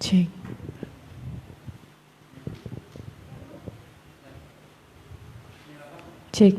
Cek. Cek.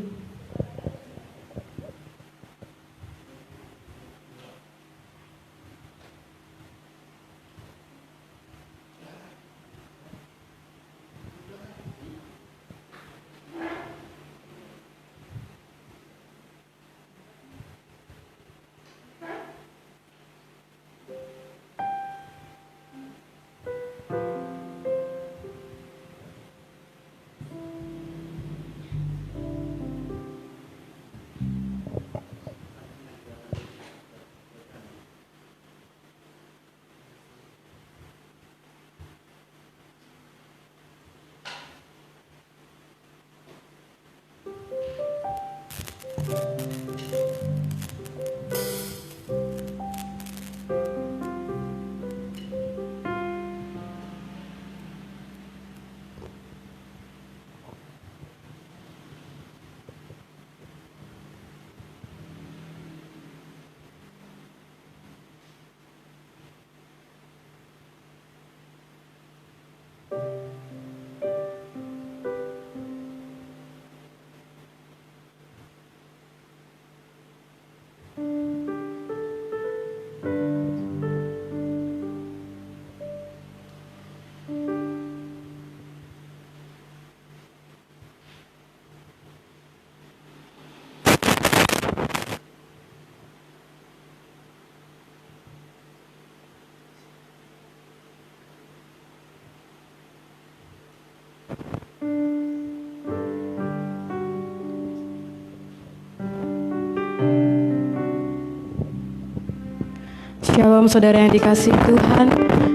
Shalom saudara yang dikasihi Tuhan,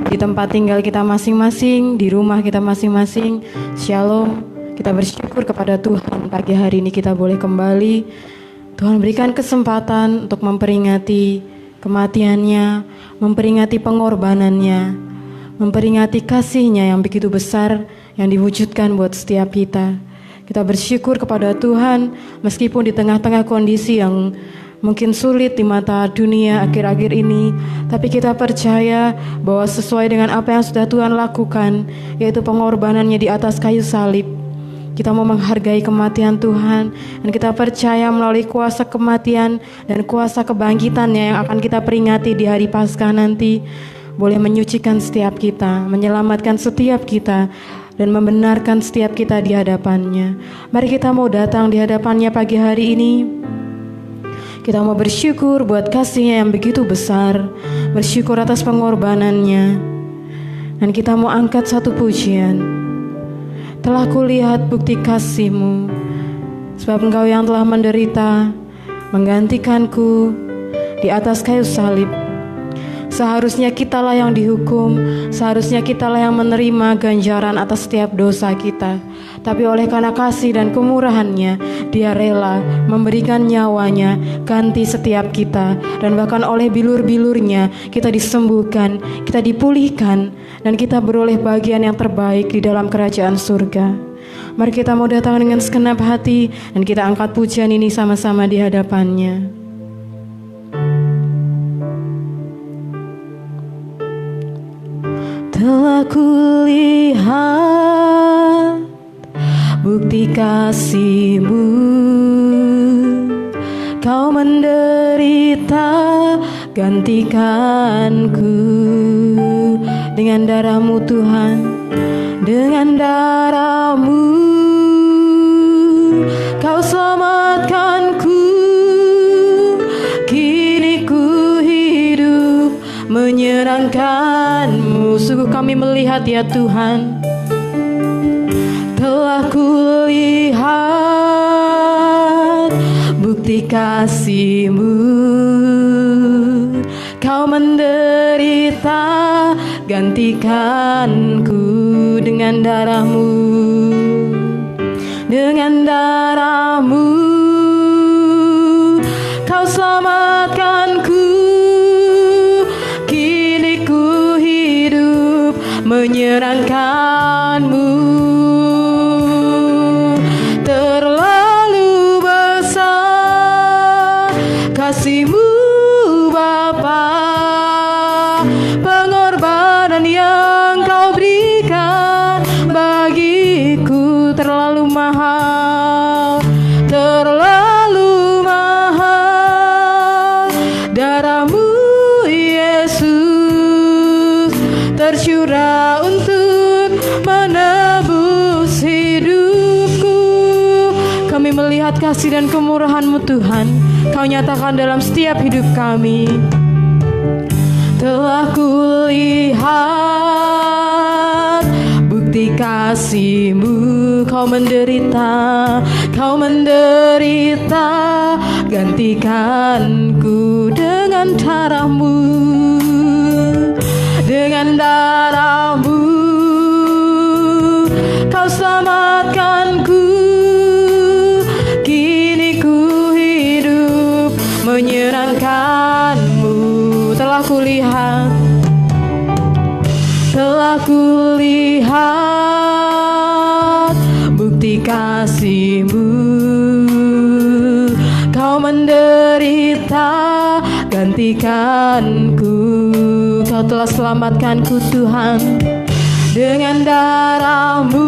di tempat tinggal kita masing-masing, di rumah kita masing-masing. Shalom, kita bersyukur kepada Tuhan pagi hari ini kita boleh kembali. Tuhan berikan kesempatan untuk memperingati kematiannya, memperingati pengorbanannya, memperingati kasih-Nya yang begitu besar yang diwujudkan buat setiap kita. Kita bersyukur kepada Tuhan meskipun di tengah-tengah kondisi yang mungkin sulit di mata dunia akhir-akhir ini, tapi kita percaya bahwa sesuai dengan apa yang sudah Tuhan lakukan, yaitu pengorbanannya di atas kayu salib, kita mau menghargai kematian Tuhan, dan kita percaya melalui kuasa kematian dan kuasa kebangkitannya yang akan kita peringati di hari Paskah nanti, boleh menyucikan setiap kita, menyelamatkan setiap kita, dan membenarkan setiap kita di hadapannya. Mari kita mau datang di hadapannya pagi hari ini. Kita mau bersyukur buat kasih-Nya yang begitu besar, bersyukur atas pengorbanannya, dan kita mau angkat satu pujian. Telah kulihat bukti kasih-Mu, sebab Engkau yang telah menderita, menggantikanku di atas kayu salib. Seharusnya kitalah yang dihukum, seharusnya kitalah yang menerima ganjaran atas setiap dosa kita. Tapi oleh karena kasih dan kemurahan-Nya, Dia rela memberikan nyawanya ganti setiap kita. Dan bahkan oleh bilur-bilur-Nya kita disembuhkan, kita dipulihkan, dan kita beroleh bagian yang terbaik di dalam kerajaan surga. Mari kita mau datang dengan segenap hati, dan kita angkat pujian ini sama-sama di hadapan-Nya. Telah kulihat bukti kasih-Mu, Kau menderita gantikanku. Dengan darah-Mu Tuhan, dengan darah-Mu Kau selamatkanku. Kini ku hidup menyenangkan-Mu. Sungguh kami melihat ya Tuhan, telah kulihat bukti kasih-Mu, Kau menderita gantikanku. Dengan darah-Mu, dengan darah-Mu Kau selamatkanku. Kini ku hidup menyenangkan-Mu. Terlalu besar kasih-Mu Bapa, pengorbanan yang kasih dan kemurahan-Mu Tuhan, Kau nyatakan dalam setiap hidup kami. Telah kulihat bukti kasih-Mu, Kau menderita, gantikanku dengan darah-Mu, dengan darah-Mu, Kau selamatkanku. Kini ku hidup menyenangkan-Mu. Telah kulihat bukti kasih-Mu, Kau menderita, gantikanku. Kau telah selamatkanku Tuhan, dengan darah-Mu,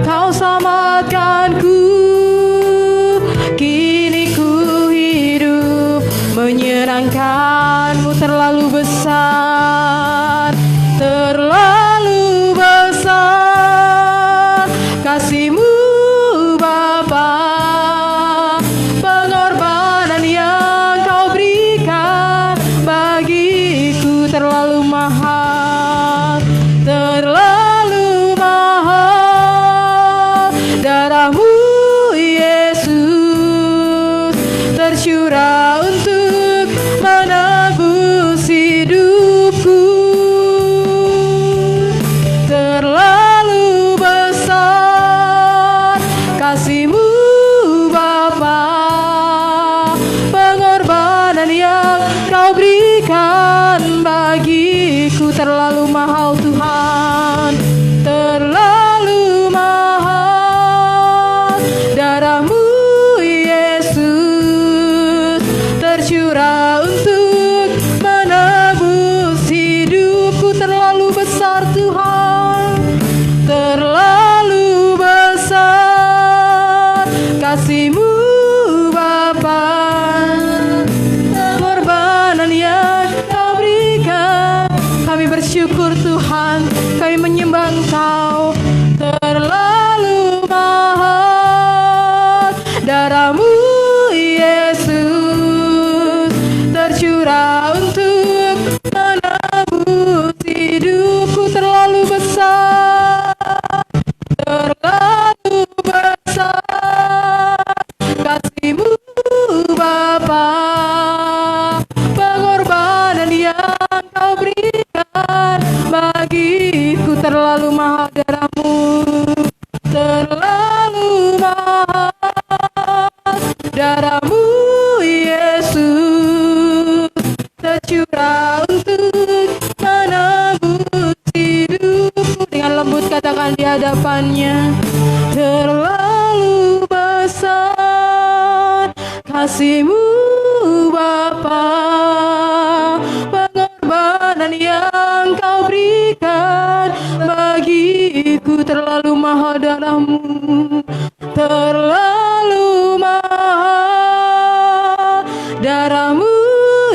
Kau selamatkanku. Kini ku hidup menyenangkan-Mu. Terlalu besar, terlalu besar kasih-Mu Bapa, pengorbanan yang Kau berikan bagiku terlalu mahal, terlalu mahal. Darah-Mu Yesus tercurah untuk menebus hidupku. Terlalu besar kasih-Mu Bapa, pengorbanan yang Kau berikan bagiku terlalu mahal Tuhan, terlalu mahal. Darah-Mu Yesus tercurah untuk menebus hidupku. Terlalu besar Tuhan, terlalu besar kasih-Mu Bapa, pengorbanan yang Kau berikan. Kami bersyukur Tuhan, kami menyembah Engkau. Terlalu mahal darah-Mu Yesus tercurah untuk menebus hidupku. Terlalu besar, terlalu besar kasih-Mu Bapa, pengorbanan yang Kau berikan bagiku. Terlalu mahal darah-Mu, terlalu mahal darah-Mu Yesus tercurah untuk menebus hidupku. Dengan lembut katakan di hadapannya, terlalu besar kasih-Mu Bapa, pengorbanan yang Kau berikan bagiku. Terlalu mahal darah-Mu, terlalu mahal darah-Mu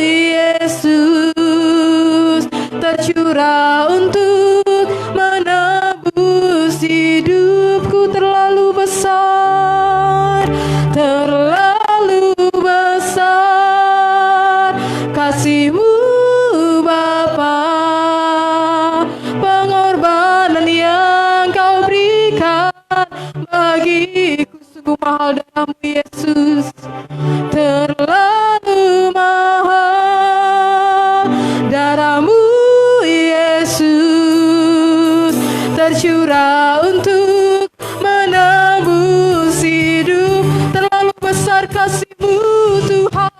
Yesus tercurah untuk menebus hidupku. Terlalu besar, terlalu besar kasih-Mu Bapa, pengorbanan yang Kau berikan bagiku. Sungguh mahal darah-Mu Yesus, terlalu mahal darah-Mu Yesus tercurah untuk menebus hidup. Terlalu besar kasih-Mu Tuhan,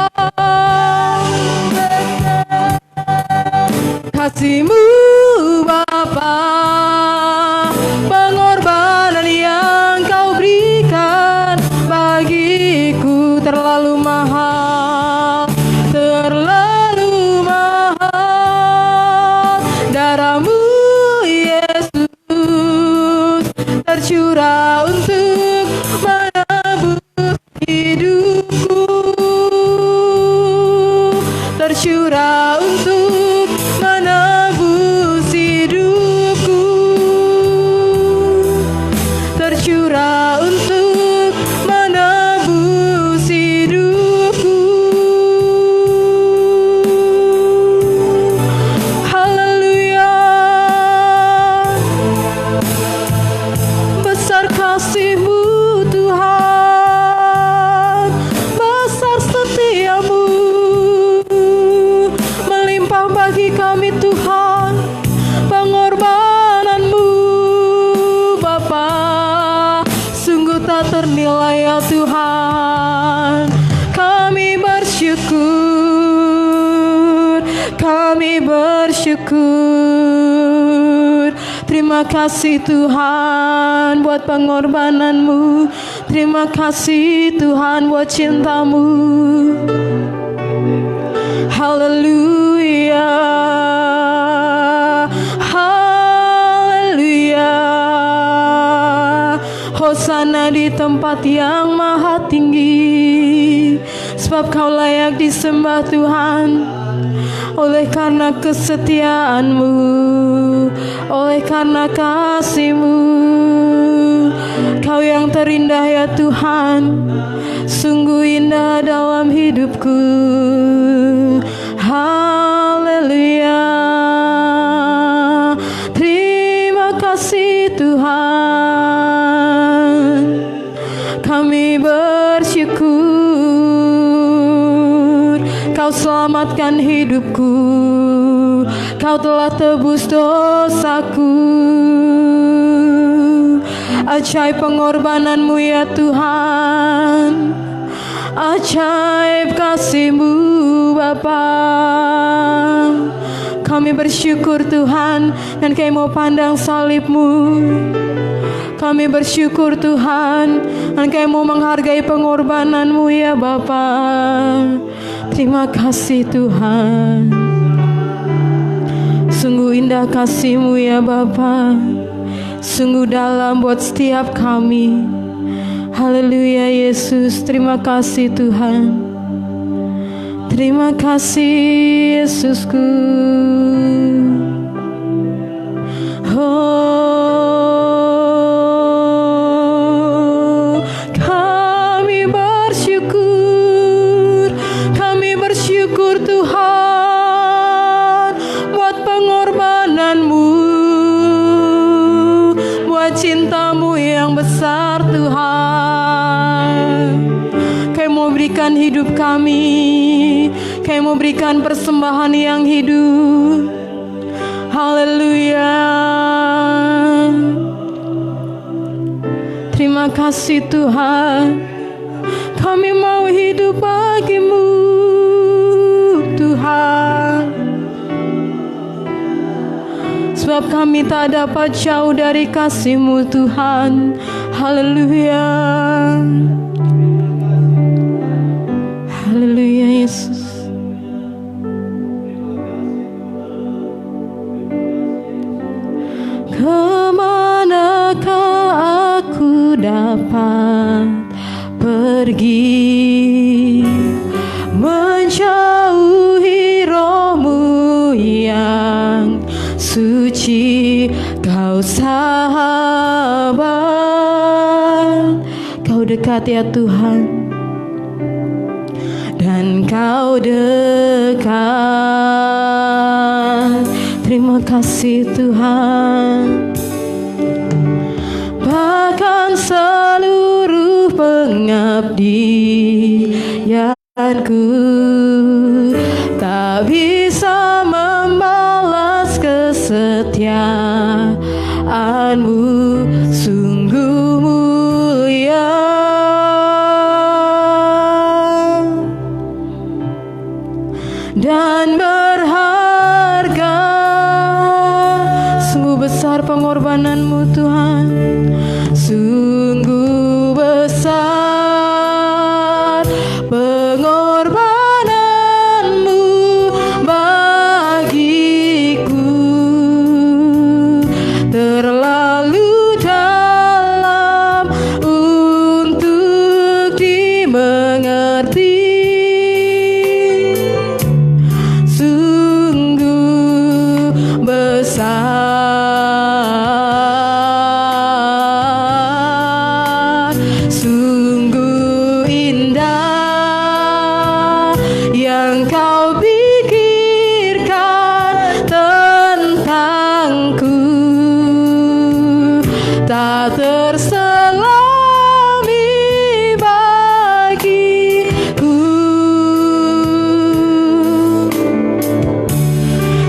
kasih-Mu Bapa, pengorbanan yang Kau berikan bagiku. Terlalu mahal, terlalu mahal darah-Mu Yesus tercurah untuk menebus hidupku. Tercurah untuk menebus hidupku. Tercurah untuk tak ternilai ya Tuhan. Kami bersyukur, kami bersyukur. Terima kasih Tuhan buat pengorbananmu. Terima kasih Tuhan buat cintamu. Haleluya, haleluya. Hosana di tempat yang maha tinggi, sebab kau layak disembah Tuhan. Oleh karena kesetiaanmu, oleh karena kasih-Mu, Kau yang terindah ya Tuhan, sungguh indah dalam hidupku. Haleluya, terima kasih Tuhan. Kami bersyukur, Kau selamatkan hidupku, Kau telah tebus dosaku. Ajaib pengorbananmu ya Tuhan, ajaib kasih-Mu Bapa. Kami bersyukur Tuhan, dan Kami mau pandang salib-Mu. Kami bersyukur Tuhan, dan Kami mau menghargai pengorbanan-Mu ya Bapa. Terima kasih Tuhan, sungguh indah kasih-Mu ya Bapa, sungguh dalam buat setiap kami. Haleluya Yesus, terima kasih Tuhan. Terima kasih Yesusku. Oh, kami bersyukur Tuhan buat pengorbanan-Mu, buat cinta-Mu yang besar Tuhan. Kami mau berikan hidup kami, Kami mau berikan persembahan yang hidup. Haleluya, terima kasih Tuhan. Kami mau hidup bagi-Mu Tuhan, sebab kami tak dapat jauh dari kasih-Mu Tuhan. Haleluya, haleluya Yesus. Kemanakah aku dapat pergi, menjauhi Roh-Mu yang suci? Kau sahabat, Kau dekat ya Tuhan, dan Kau dekat. Terima kasih Tuhan. Bahkan seluruh pengabdianku tak bisa membalas kesetiaan-Mu, sungguh mulia dan berharga. Sungguh besar pengorbanan-Mu Tuhan, sungguh besar pengorbanan-Mu bagiku, terlalu dalam untuk dimengerti. Sungguh besar, sungguh indah yang Kau pikirkan tentangku, tak terselami bagiku.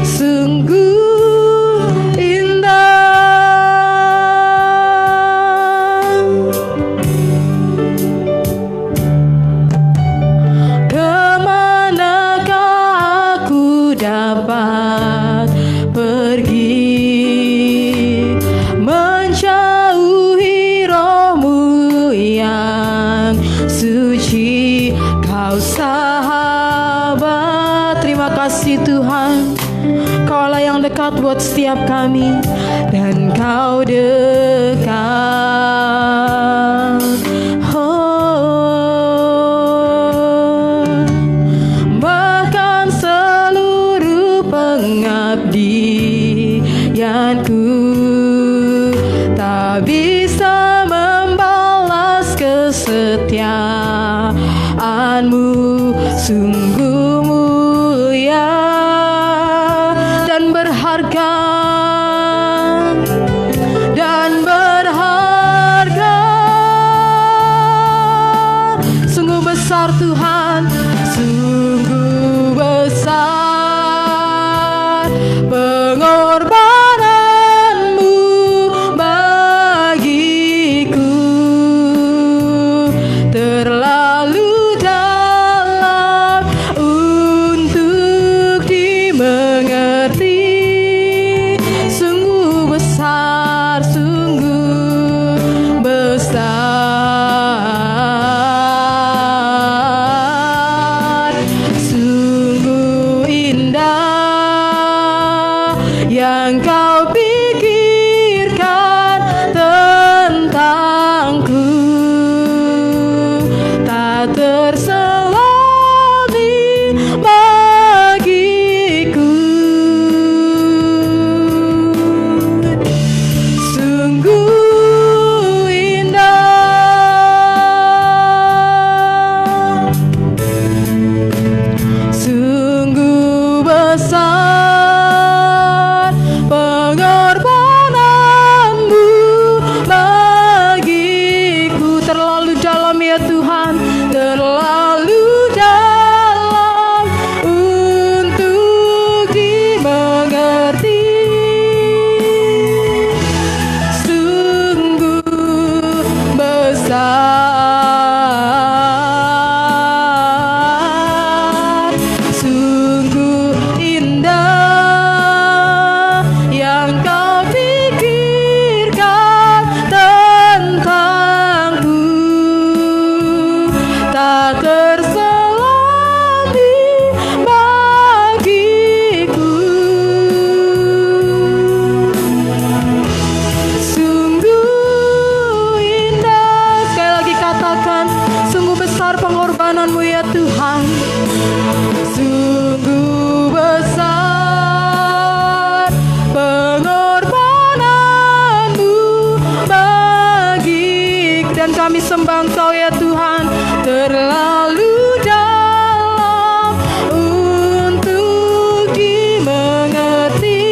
Sungguh indah kasih Tuhan, Kaulah yang dekat buat setiap kami, dan Kau dekat. Bahkan seluruh pengabdianku tak bisa membalas kesetiaanmu. Sungguh mulia dan berharga, sungguh besar Tuhan, sungguh besar pengorbananmu bagiku, terlalu dalam untuk dimengerti. Sungguh besar, sungguh besar, sungguh indah yang Kau pikirkan tentangku, tak terselami bagiku. Sungguh indah, sungguh besar pengorbananmu bagiku. Terlalu dalam ya Tuhan, terlalu dalam untuk dimengerti. Sungguh besar, sungguh indah yang Kau pikirkan tentangku, tak terselami bagiku. Sungguh indah, sekali lagi katakan, sungguh besar pengorbananmu ya Tuhan. Sungguh besar pengorbananmu bagiku, dan kami sembah Engkau ya Tuhan, terlalu dalam untuk dimengerti.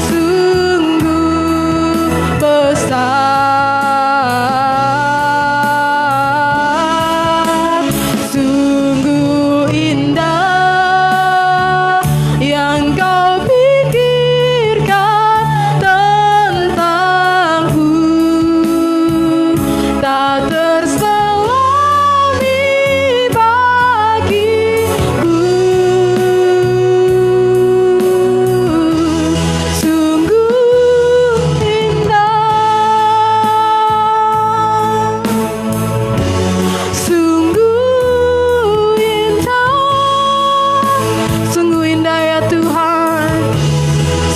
Sungguh besar, sungguh indah yang Kau pikirkan tentangku, tak terselami bagiku. Sungguh indah, sungguh indah, sungguh indah ya Tuhan,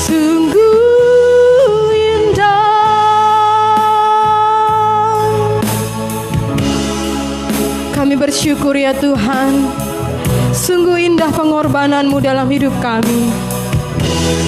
sungguh indah. Kami bersyukur ya Tuhan, sungguh indah pengorbanan-Mu dalam hidup kami.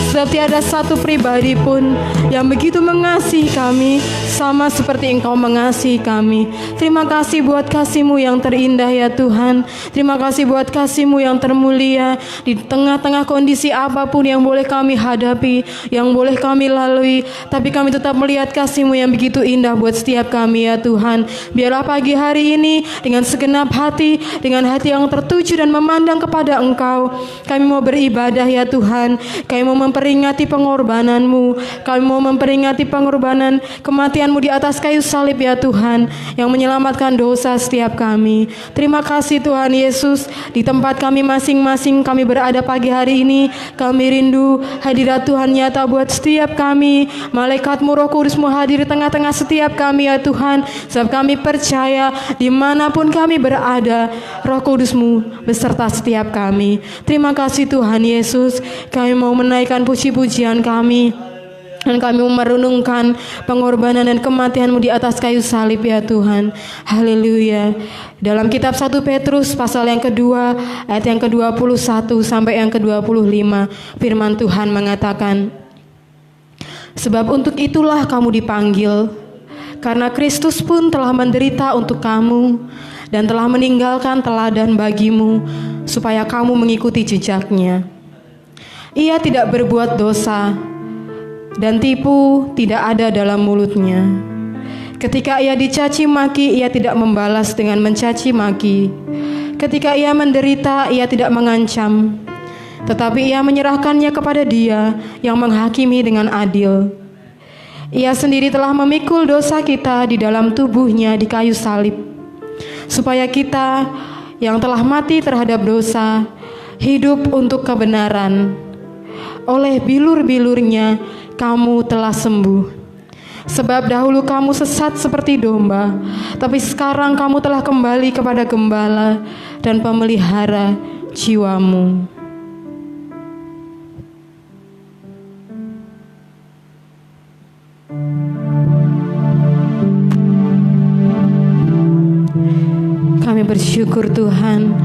Sebab tiada satu pribadi pun yang begitu mengasihi kami sama seperti Engkau mengasihi kami. Terima kasih buat kasih-Mu yang terindah ya Tuhan. Terima kasih buat kasih-Mu yang termulia di tengah-tengah kondisi apapun yang boleh kami hadapi, yang boleh kami lalui, tapi kami tetap melihat kasih-Mu yang begitu indah buat setiap kami ya Tuhan. Biarlah pagi hari ini dengan segenap hati, dengan hati yang tertuju dan memandang kepada Engkau, kami mau beribadah ya Tuhan. Kami mau memperingati pengorbanan-Mu. Kami mau memperingati pengorbanan kematian-Mu di atas kayu salib ya Tuhan, yang menyelamatkan dosa setiap kami. Terima kasih Tuhan Yesus, di tempat kami masing-masing kami berada pagi hari ini, kami rindu hadirat Tuhan nyata buat setiap kami. Malaikat-Mu, Roh Kudus-Mu hadir di tengah-tengah setiap kami ya Tuhan, sebab kami percaya dimanapun kami berada, Roh Kudus-Mu beserta setiap kami. Terima kasih Tuhan Yesus, kami mau menaikkan puji-pujian kami, dan kami mau merenungkan pengorbanan dan kematian-Mu di atas kayu salib ya Tuhan. Haleluya. Dalam kitab 1 Petrus pasal yang kedua, ayat yang ke-21 sampai yang ke-25, firman Tuhan mengatakan, sebab untuk itulah kamu dipanggil, karena Kristus pun telah menderita untuk kamu dan telah meninggalkan teladan bagimu, supaya kamu mengikuti jejaknya. Ia tidak berbuat dosa, dan tipu tidak ada dalam mulutnya. Ketika ia dicaci maki, ia tidak membalas dengan mencaci maki. Ketika ia menderita, ia tidak mengancam, tetapi ia menyerahkannya kepada Dia yang menghakimi dengan adil. Ia sendiri telah memikul dosa kita di dalam tubuhnya di kayu salib, supaya kita yang telah mati terhadap dosa hidup untuk kebenaran. Oleh bilur-bilurnya kamu telah sembuh. Sebab dahulu kamu sesat seperti domba, tapi sekarang kamu telah kembali kepada Gembala dan Pemelihara jiwamu. Kami bersyukur Tuhan,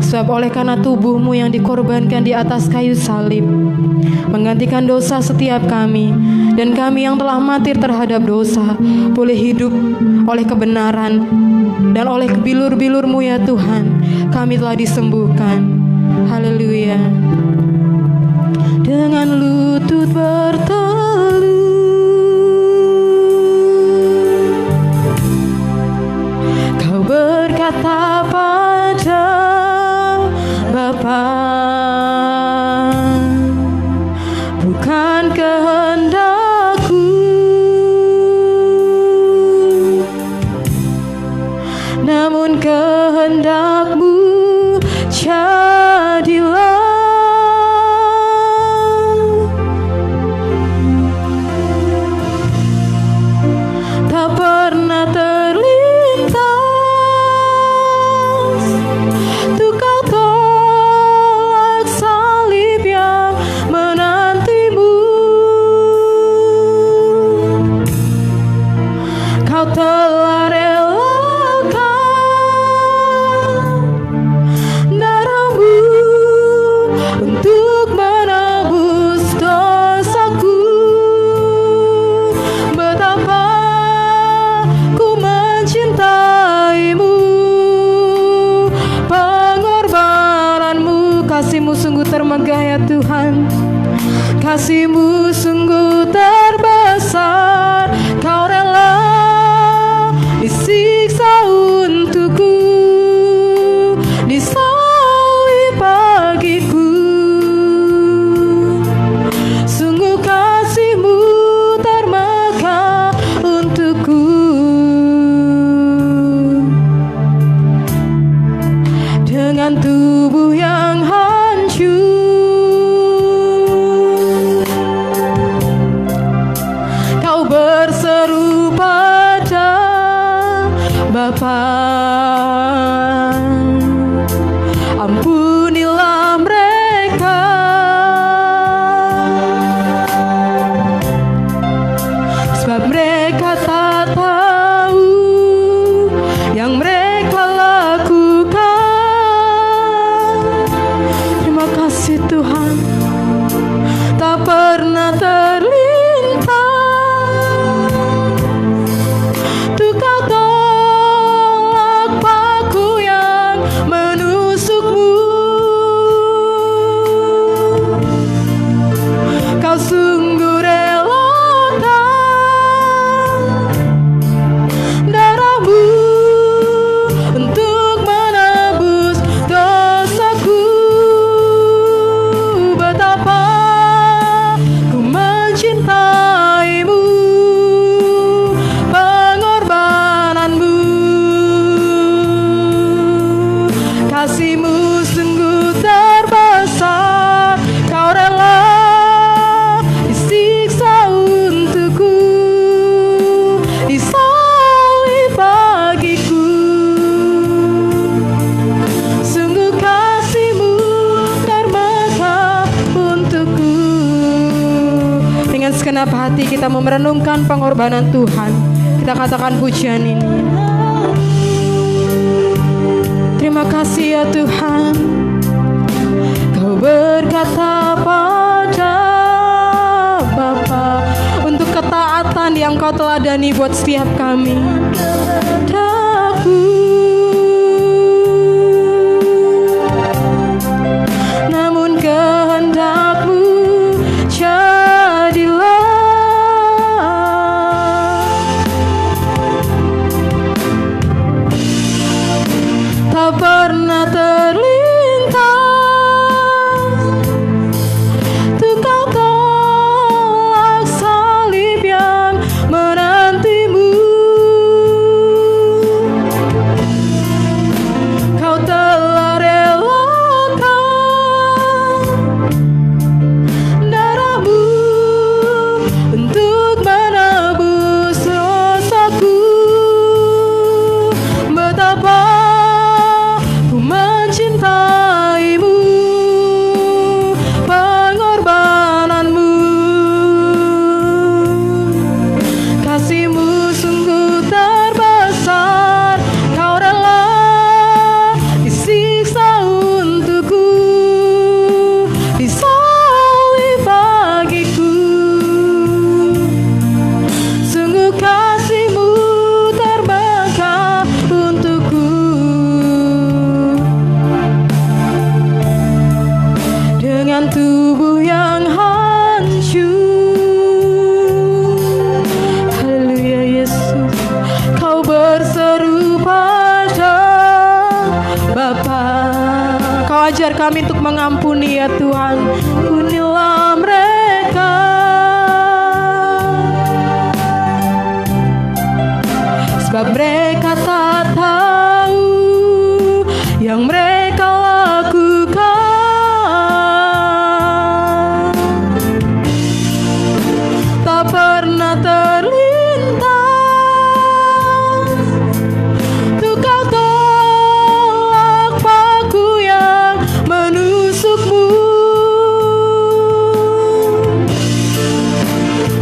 sebab oleh karena tubuh-Mu yang dikorbankan di atas kayu salib menggantikan dosa setiap kami, dan kami yang telah mati terhadap dosa boleh hidup oleh kebenaran, dan oleh bilur-bilur-Mu ya Tuhan kami telah disembuhkan. Haleluya. Dengan lutut bertelut Kau berkata pada Bapa, bukan kehendakku, namun kehendak-Mu jadilah. Tak pernah terlintas tuh Kau tolak salib yang menantimu. Kau telah relakan darah-Mu untuk menebus dosaku. Betapa ku mencintai-Mu, pengorbanan-Mu, kasih-Mu sungguh termegah ya Tuhan. Kasih-Mu sungguh terbesar, Kau rela disiksa untukku, disalib bagiku. Sungguh kasih-Mu termegah untukku. Dengan tubuh yang hancur Kau berseru pada Bapa, ampunilah mereka, sebab mereka tak tahu yang mereka lakukan. Terima kasih Tuhan, tak pernah terlintas tuh Kau tolak kita mau merenungkan pengorbanan Tuhan, kita katakan pujian ini. Terima kasih ya Tuhan, Kau berkata pada Bapa untuk ketaatan yang Kau teladani buat setiap kami. Namun kehendak-Mu jadilah, tak pernah terlintas tuh Kau tolak salib yang menantimu. Kau telah relakan darah-Mu untuk menebus dosaku. Betapa ku mencintaimu, pengorbanan-Mu, kasih-Mu sungguh terbesar. Kau rela disiksa untukku, disalib bagiku. Sungguh kasih-Mu terbesar untukku. Dengan tubuh yang hancur, haleluya Yesus, Kau berseru pada Bapa. Kau ajar kami untuk mengampuni ya Tuhan. Ampunilah mereka, sebab mereka tak tahu yang mereka lakukan. Tak pernah terlintas tuh Kau tolak paku yang menusuk-Mu.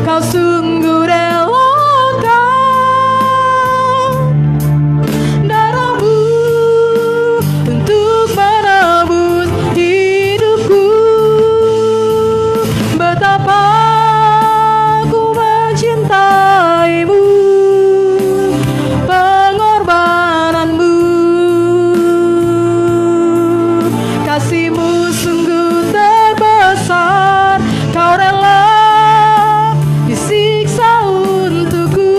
Kau sungguh relakan darah-Mu untuk menebus hidupku. Betapa ku mencintaimu, pengorbanan-Mu, kasih-Mu sungguh terbesar. Kau rela disiksa untukku,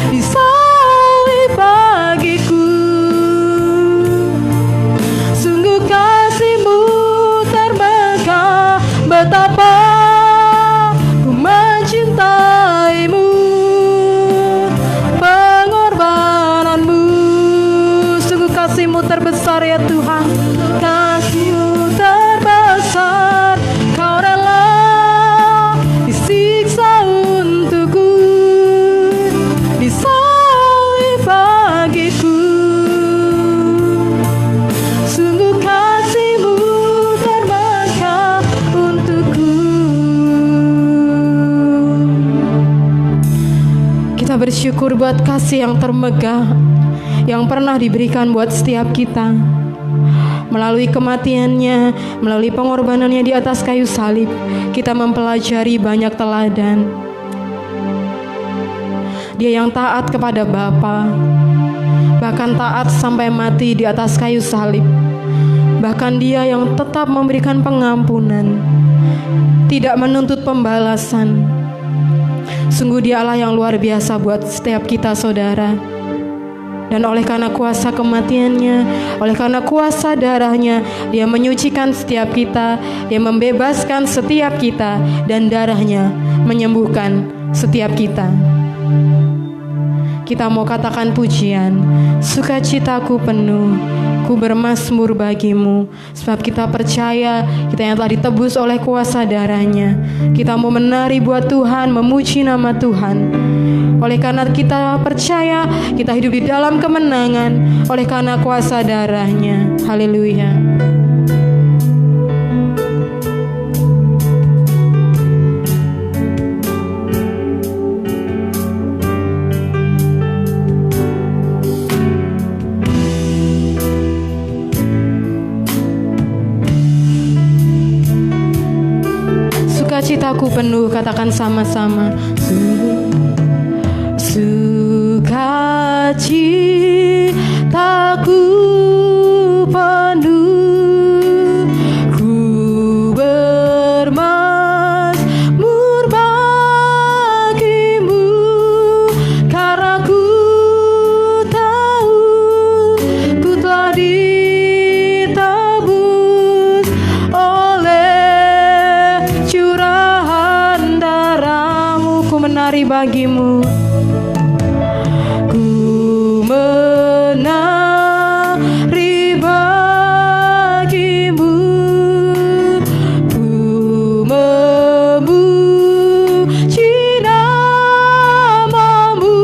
disalib bagiku. Sungguh kasih-Mu terbesar. Betapa ku mencintaimu, pengorbanan-Mu, sungguh kasih-Mu terbesar ya Tuhan. Kasih-Mu terbesar. Kau rela disiksa untukku, disalib bagiku. Sungguh kasih-Mu terbesar untukku. Kita bersyukur buat kasih yang termegah yang pernah diberikan buat setiap kita. Melalui kematiannya, melalui pengorbanannya di atas kayu salib, kita mempelajari banyak teladan. Dia yang taat kepada Bapa, bahkan taat sampai mati di atas kayu salib. Bahkan Dia yang tetap memberikan pengampunan, tidak menuntut pembalasan. Sungguh Dia Allah yang luar biasa buat setiap kita saudara. Dan oleh karena kuasa kematiannya, oleh karena kuasa darahnya, Dia menyucikan setiap kita, Dia membebaskan setiap kita, dan darahnya menyembuhkan setiap kita. Kita mau katakan pujian, sukacitaku penuh, ku bermazmur bagimu, sebab kita percaya kita yang telah ditebus oleh kuasa darahnya. Kita mau menari buat Tuhan, memuji nama Tuhan. Oleh karena kita percaya, kita hidup di dalam kemenangan oleh karena kuasa darahnya. Haleluya. Sukacitaku penuh, katakan sama-sama. Sukacitaku penuh, ku bermazmur bagimu, karena ku tahu ku telah ditebus oleh curahan darahmu. Ku menari bagimu, ku menari bagimu, ku memuji namamu,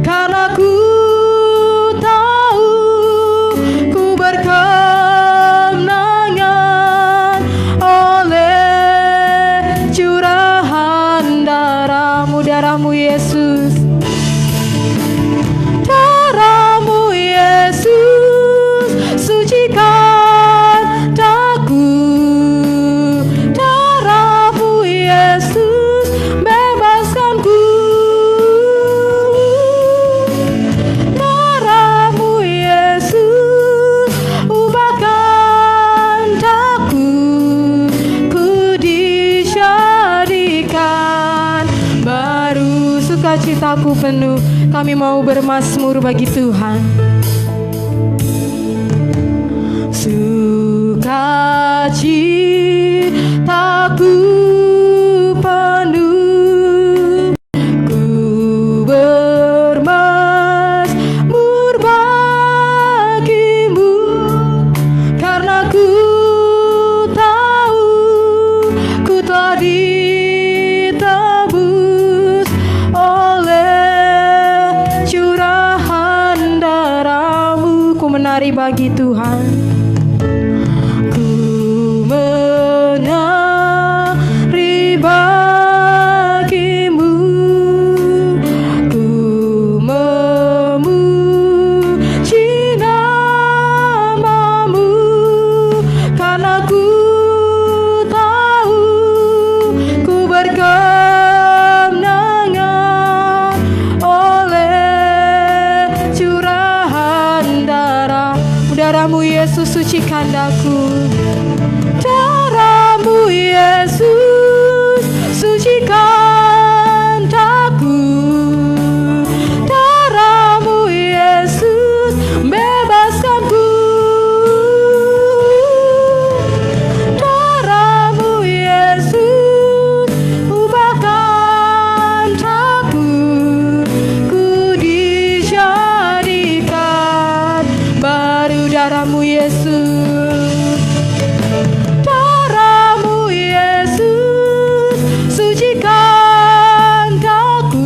karena ku tahu ku berkemenangan oleh curahan darahmu. Darahmu Yesus, darahmu Yesus, sucikan daku. Darahmu Yesus, bebaskanku. Darahmu Yesus, ubahkan daku. Ku dijadikan baru. Sukacitaku penuh, kami mau bermazmur bagi Tuhan. Sukacitaku penuh, ku bermazmur bagimu, karena ku tahu ku telah ditebus oleh curahan darahmu. Ku menari bagi Tuhan, ku menari bagimu, ku memuji namamu, karena ku tahu ku berkemenangan oleh curahan darahmu Yesus, sucikan daku. Darahmu Yesus, sucikan daku. Darahmu Yesus, bebaskanku. Darahmu Yesus, ubahkan daku. Ku dijadikan baru. Darahmu Yesus, darahmu Yesus, sucikan daku.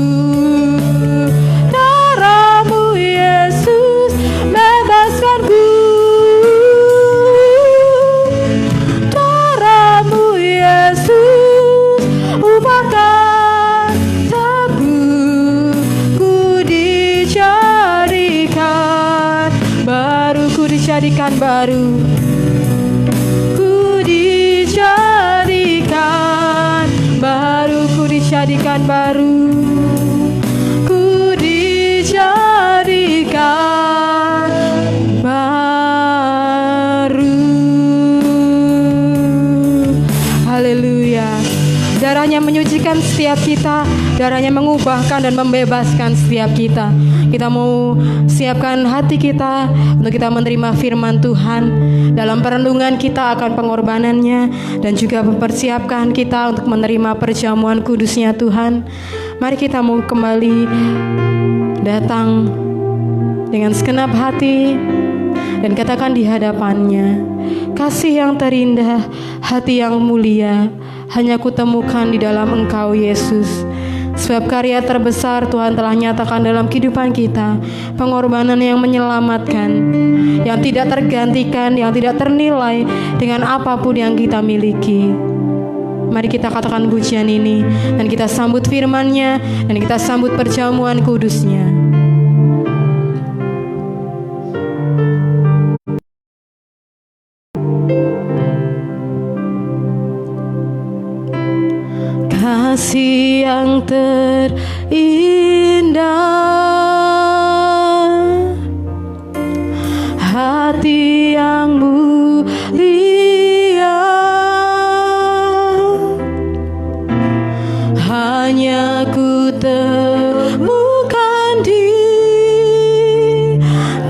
Darahmu Yesus, bebaskanku. Darahmu Yesus, ubahkan daku. Ku dijadikan baru, ku dijadikan baru. Ku dijadikan baru, ku dijadikan baru. Ku dijadikan baru. Haleluya. Darahnya menyucikan setiap kita, darahnya mengubahkan dan membebaskan setiap kita. Kita mau siapkan hati kita untuk kita menerima firman Tuhan, dalam perenungan kita akan pengorbanannya, dan juga mempersiapkan kita untuk menerima perjamuan kudusnya Tuhan. Mari kita mau kembali datang dengan segenap hati dan katakan di hadapannya, kasih yang terindah, hati yang mulia, hanya kutemukan di dalam Engkau Yesus. Sebab karya terbesar Tuhan telah nyatakan dalam kehidupan kita, pengorbanan yang menyelamatkan, yang tidak tergantikan, yang tidak ternilai dengan apapun yang kita miliki. Mari kita katakan pujian ini, dan kita sambut firman-Nya, dan kita sambut perjamuan kudus-Nya. terindah, hati yang mulia, hanya ku temukan di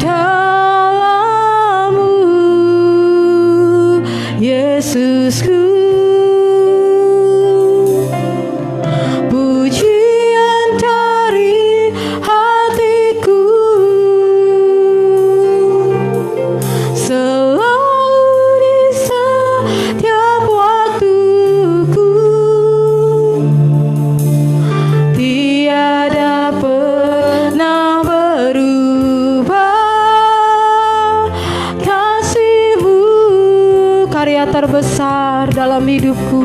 dalam-Mu, Yesusku. Pujian dari hatiku, selalu di setiap waktuku, tiada pernah berubah. Kasih-Mu karya terbesar dalam hidupku,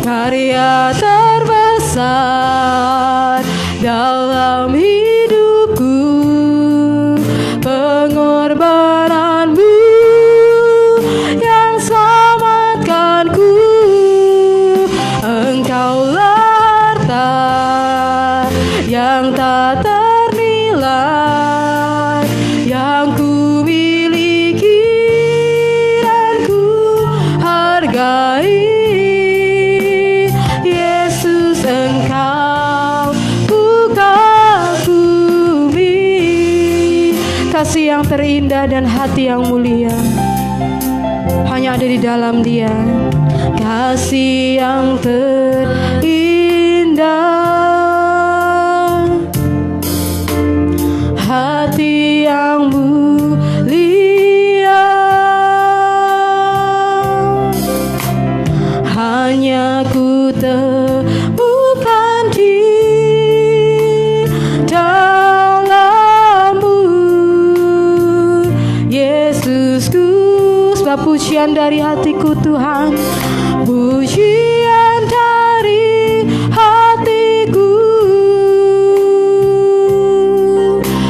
karya terbesar dalam hidupku, pengorbanan-Mu yang selamatkanku. Engkaulah harta yang tak ternilai, yang ku miliki dan ku hargai. Yesus, Engkau kagumi, kasih yang terindah dan hati yang mulia hanya ada di dalam Dia. Kasih yang terindah, hati yang mulia, hanya ku temukan di dalam-Mu, Yesusku. Sebab pujian dari hatiku Tuhan, pujian dari hatiku,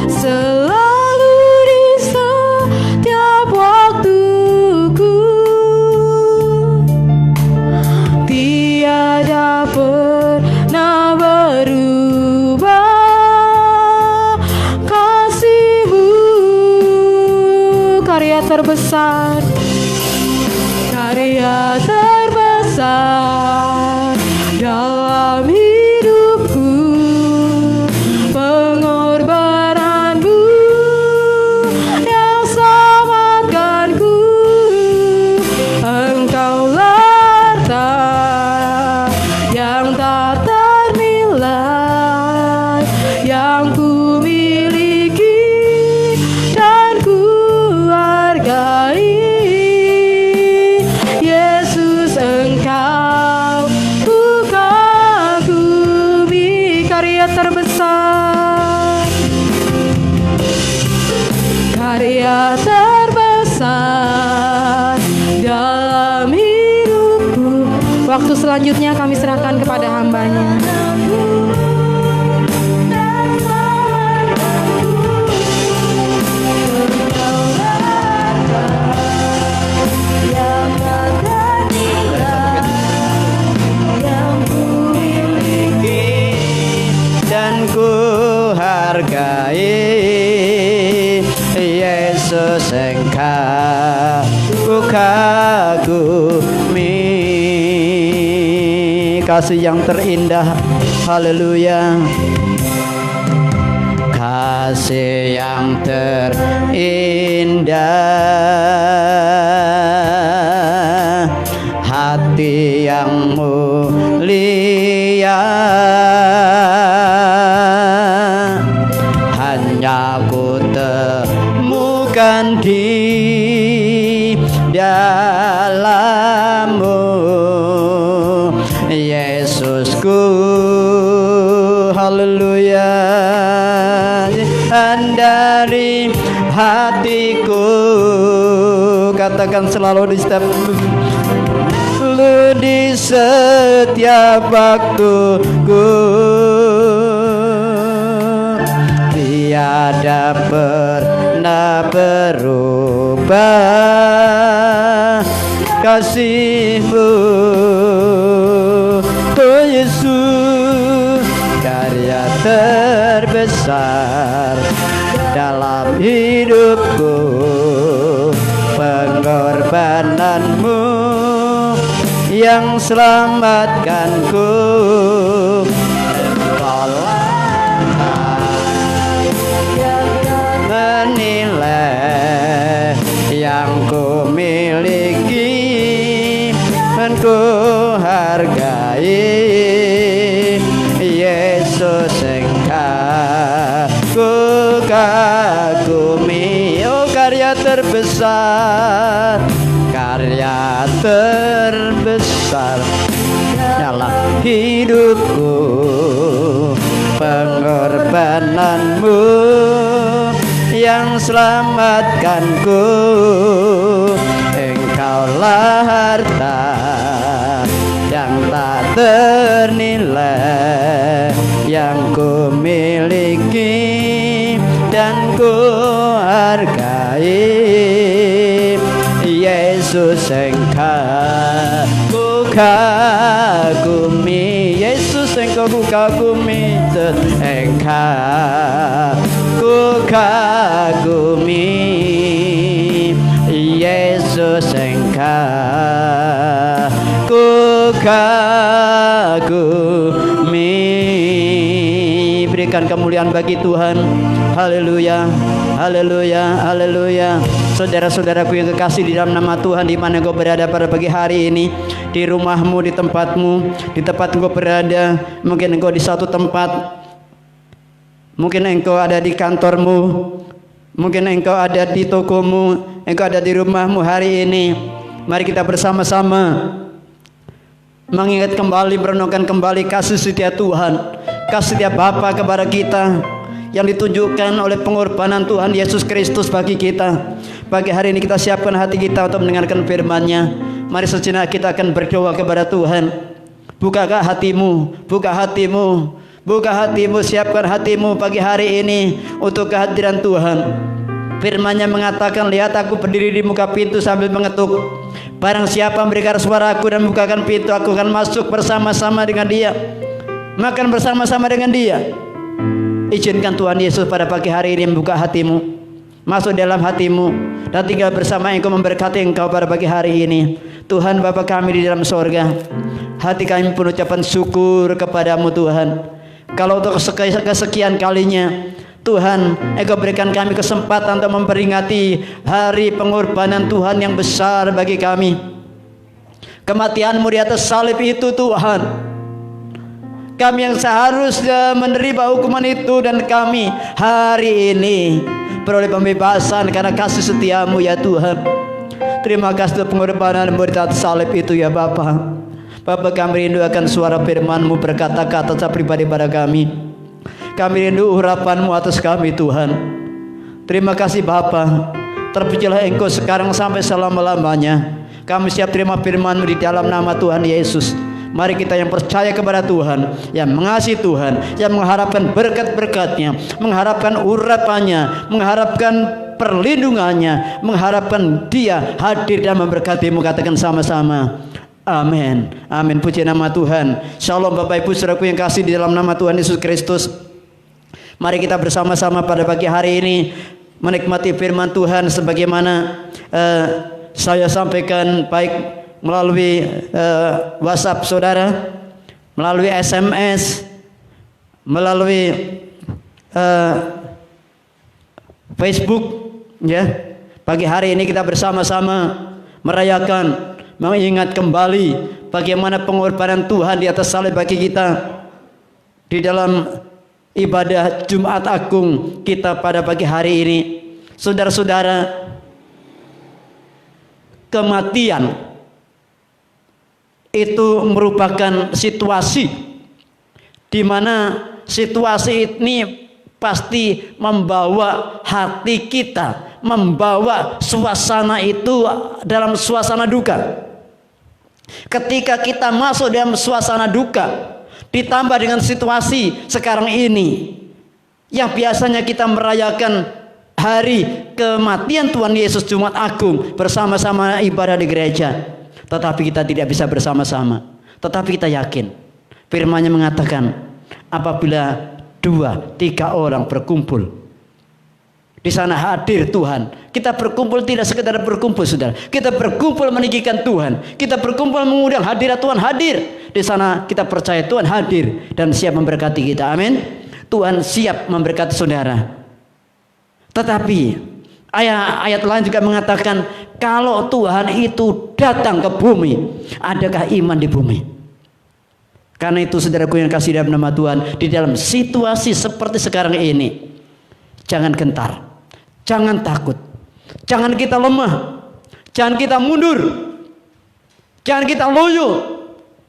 selalu di setiap waktuku, tiada pernah berubah. Kasih-Mu karya terbesar, karya terbesar dalam hidupku, pengorbanan-Mu yang selamatkanku. Engkaulah harta yang tak ternilai, yang ku miliki dan ku hargai. Yesus, Engkau ku kagumi, karya terbesar, karya terbesar dalam hidupku. Waktu selanjutnya kami serahkan kepada hamba-Nya. Dan ku hargai. Yesus, Engkau ku kagumi, kasih yang terindah. Haleluya. Kasih yang terindah, hati yang mulia, hanya ku temukan di dalam-Mu, Yesusku. Haleluya. Dan dari hatiku, katakan selalu di setiap di setiap waktuku, tiada pernah berubah. Kasih-Mu, oh Yesus, terbesar dalam hidupku, pengorbananmu yang selamatkanku. Menilai yang ku miliki dan ku hargai, Yesus engkau ku kagumi. Oh, karya terbesar, karya terbesar dalam hidupku, pengorbananmu yang selamatkanku. Engkaulah harta yang tak ternilai yang ku miliki dan ku hargai, Yesus engkau ku kagumi. Yesus engkau ku kagumi, engkau ku kagumi, Yesus engkau ku kagumi. Berikan kemuliaan bagi Tuhan. Haleluya, haleluya, haleluya. Saudara-saudaraku yang kekasih di dalam nama Tuhan, di mana engkau berada pada pagi hari ini, di rumahmu, di tempatmu, di tempat engkau berada, mungkin engkau di satu tempat, mungkin engkau ada di kantormu, mungkin engkau ada di tokomu, engkau ada di rumahmu hari ini. Mari kita bersama-sama mengingat kembali, merenungkan kembali kasih setia Tuhan, kasih setia Bapa kepada kita yang ditunjukkan oleh pengorbanan Tuhan Yesus Kristus bagi kita. Pagi hari ini kita siapkan hati kita untuk mendengarkan firman-Nya. Mari sejenak kita akan berdoa kepada Tuhan. Bukalah hatimu, buka hatimu, buka hatimu, siapkan hatimu pagi hari ini untuk kehadiran Tuhan. Firman-Nya mengatakan, lihat aku berdiri di muka pintu sambil mengetuk. Barang siapa memberikan suaraku dan membukakan pintu, aku akan masuk bersama-sama dengan dia, makan bersama-sama dengan dia. Izinkan Tuhan Yesus pada pagi hari ini membuka hatimu, masuk dalam hatimu, dan tinggal bersama Engkau, memberkati engkau pada pagi hari ini. Tuhan Bapa kami di dalam sorga, hati kami penuh ucapan syukur kepadamu Tuhan. Kalau untuk kesekian kalinya Tuhan, Engkau berikan kami kesempatan untuk memperingati hari pengorbanan Tuhan yang besar bagi kami. Kematian-Mu di atas salib itu Tuhan, kami yang seharusnya menerima hukuman itu, dan kami hari ini beroleh pembebasan karena kasih setiamu ya Tuhan. Terima kasih untuk pengorbanan-Mu di atas salib itu ya Bapa. Bapa, kami rindu akan suara firman-Mu berkata-kata secara pribadi pada kami. Kami rindu urapan-Mu atas kami Tuhan. Terima kasih Bapa. Terpujilah Engkau sekarang sampai selama-lamanya. Kami siap terima firman-Mu di dalam nama Tuhan Yesus. Mari kita yang percaya kepada Tuhan, yang mengasihi Tuhan, yang mengharapkan berkat-berkat-Nya, mengharapkan urapannya, mengharapkan perlindungannya, mengharapkan Dia hadir dan memberkati-Mu, katakan sama-sama amin. Amin. Puji nama Tuhan. Shalom Bapak Ibu saudaraku yang kasih di dalam nama Tuhan Yesus Kristus. Mari kita bersama-sama pada pagi hari ini menikmati firman Tuhan sebagaimana saya sampaikan, baik melalui WhatsApp saudara, melalui SMS, melalui Facebook, ya. Pagi hari ini kita bersama-sama merayakan, mengingat kembali bagaimana pengorbanan Tuhan di atas salib bagi kita di dalam ibadah Jumat Agung kita pada pagi hari ini. Saudara-saudara, kematian itu merupakan situasi di mana situasi ini pasti membawa hati kita, membawa suasana itu dalam suasana duka. Ketika kita masuk dalam suasana duka, ditambah dengan situasi sekarang ini yang biasanya kita merayakan hari kematian Tuhan Yesus Jumat Agung bersama-sama ibadah di gereja, tetapi kita tidak bisa bersama-sama. Tetapi kita yakin firman-Nya mengatakan, apabila 2, 3 orang berkumpul, di sana hadir Tuhan. Kita berkumpul tidak sekedar berkumpul, saudara. Kita berkumpul meninggikan Tuhan. Kita berkumpul mengundang hadirat Tuhan hadir. Di sana kita percaya Tuhan hadir dan siap memberkati kita. Amin. Tuhan siap memberkati saudara. Tetapi ayat lain juga mengatakan, kalau Tuhan itu datang ke bumi, adakah iman di bumi? Karena itu saudaraku yang kasih dalam nama Tuhan, di dalam situasi seperti sekarang ini, jangan gentar, jangan takut, jangan kita lemah, jangan kita mundur, jangan kita loyo,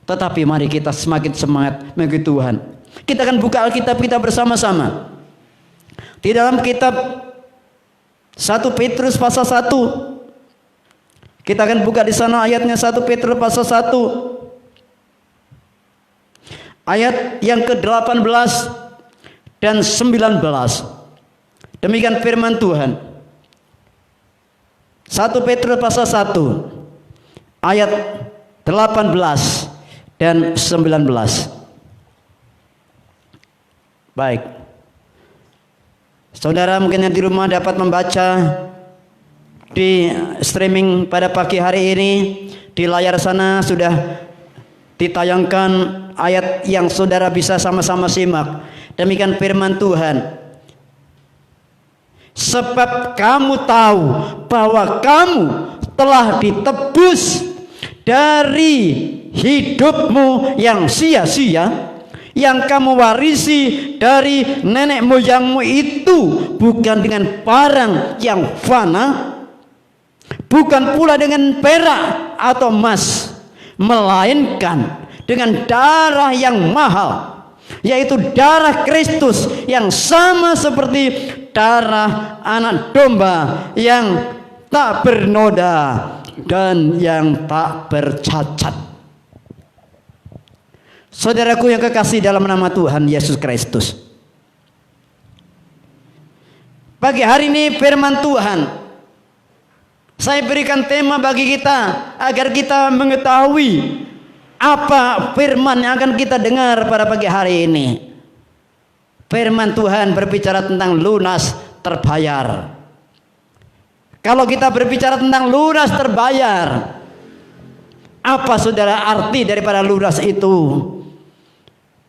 tetapi mari kita semakin semangat mengikuti Tuhan. Kita akan buka Alkitab kita bersama-sama di dalam kitab 1 Petrus pasal 1. Kita akan buka di sana ayatnya, 1 Petrus pasal 1 ayat yang ke-18 dan 19. Demikian firman Tuhan. 1 Petrus pasal 1 ayat 18 dan 19. Baik. Saudara mungkin yang di rumah dapat membaca di streaming pada pagi hari ini. Di layar sana sudah ditayangkan ayat yang saudara bisa sama-sama simak. Demikian firman Tuhan. Sebab kamu tahu bahwa kamu telah ditebus dari hidupmu yang sia-sia, yang kamu warisi dari nenek moyangmu itu, bukan dengan barang yang fana, bukan pula dengan perak atau emas, melainkan dengan darah yang mahal, yaitu darah Kristus, yang sama seperti darah anak domba yang tak bernoda dan yang tak bercacat. Saudaraku yang kekasih dalam nama Tuhan Yesus Kristus, pagi hari ini firman Tuhan saya berikan tema bagi kita, agar kita mengetahui apa firman yang akan kita dengar pada pagi hari ini. Firman Tuhan berbicara tentang lunas terbayar. Kalau kita berbicara tentang lunas terbayar, apa saudara arti daripada lunas itu?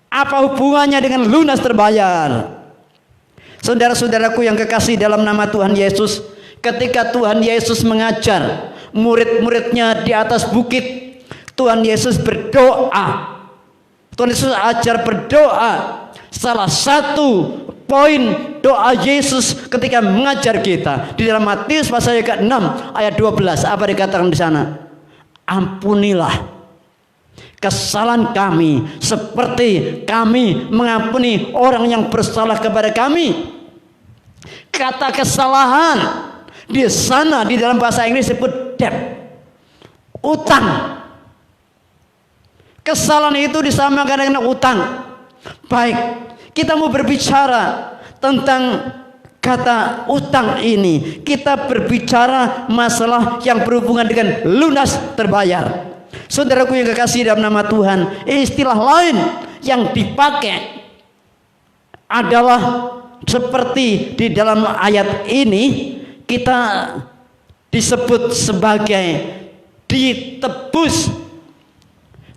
Apa hubungannya dengan lunas terbayar? Saudara-saudaraku yang kekasih dalam nama Tuhan Yesus, ketika Tuhan Yesus mengajar murid-muridnya di atas bukit, Tuhan Yesus berdoa. Tuhan Yesus ajar berdoa. Salah satu poin doa Yesus ketika mengajar kita di dalam Matius pasal yang ke-6 ayat 12, apa dikatakan di sana? Ampunilah kesalahan kami seperti kami mengampuni orang yang bersalah kepada kami. Kata kesalahan di sana di dalam bahasa Inggris disebut debt, utang. Kesalahan itu disamakan dengan utang. Baik, kita mau berbicara tentang kata utang ini. Kita berbicara masalah yang berhubungan dengan lunas terbayar. Saudaraku yang kekasih dalam nama Tuhan, istilah lain yang dipakai adalah seperti di dalam ayat ini kita disebut sebagai ditebus.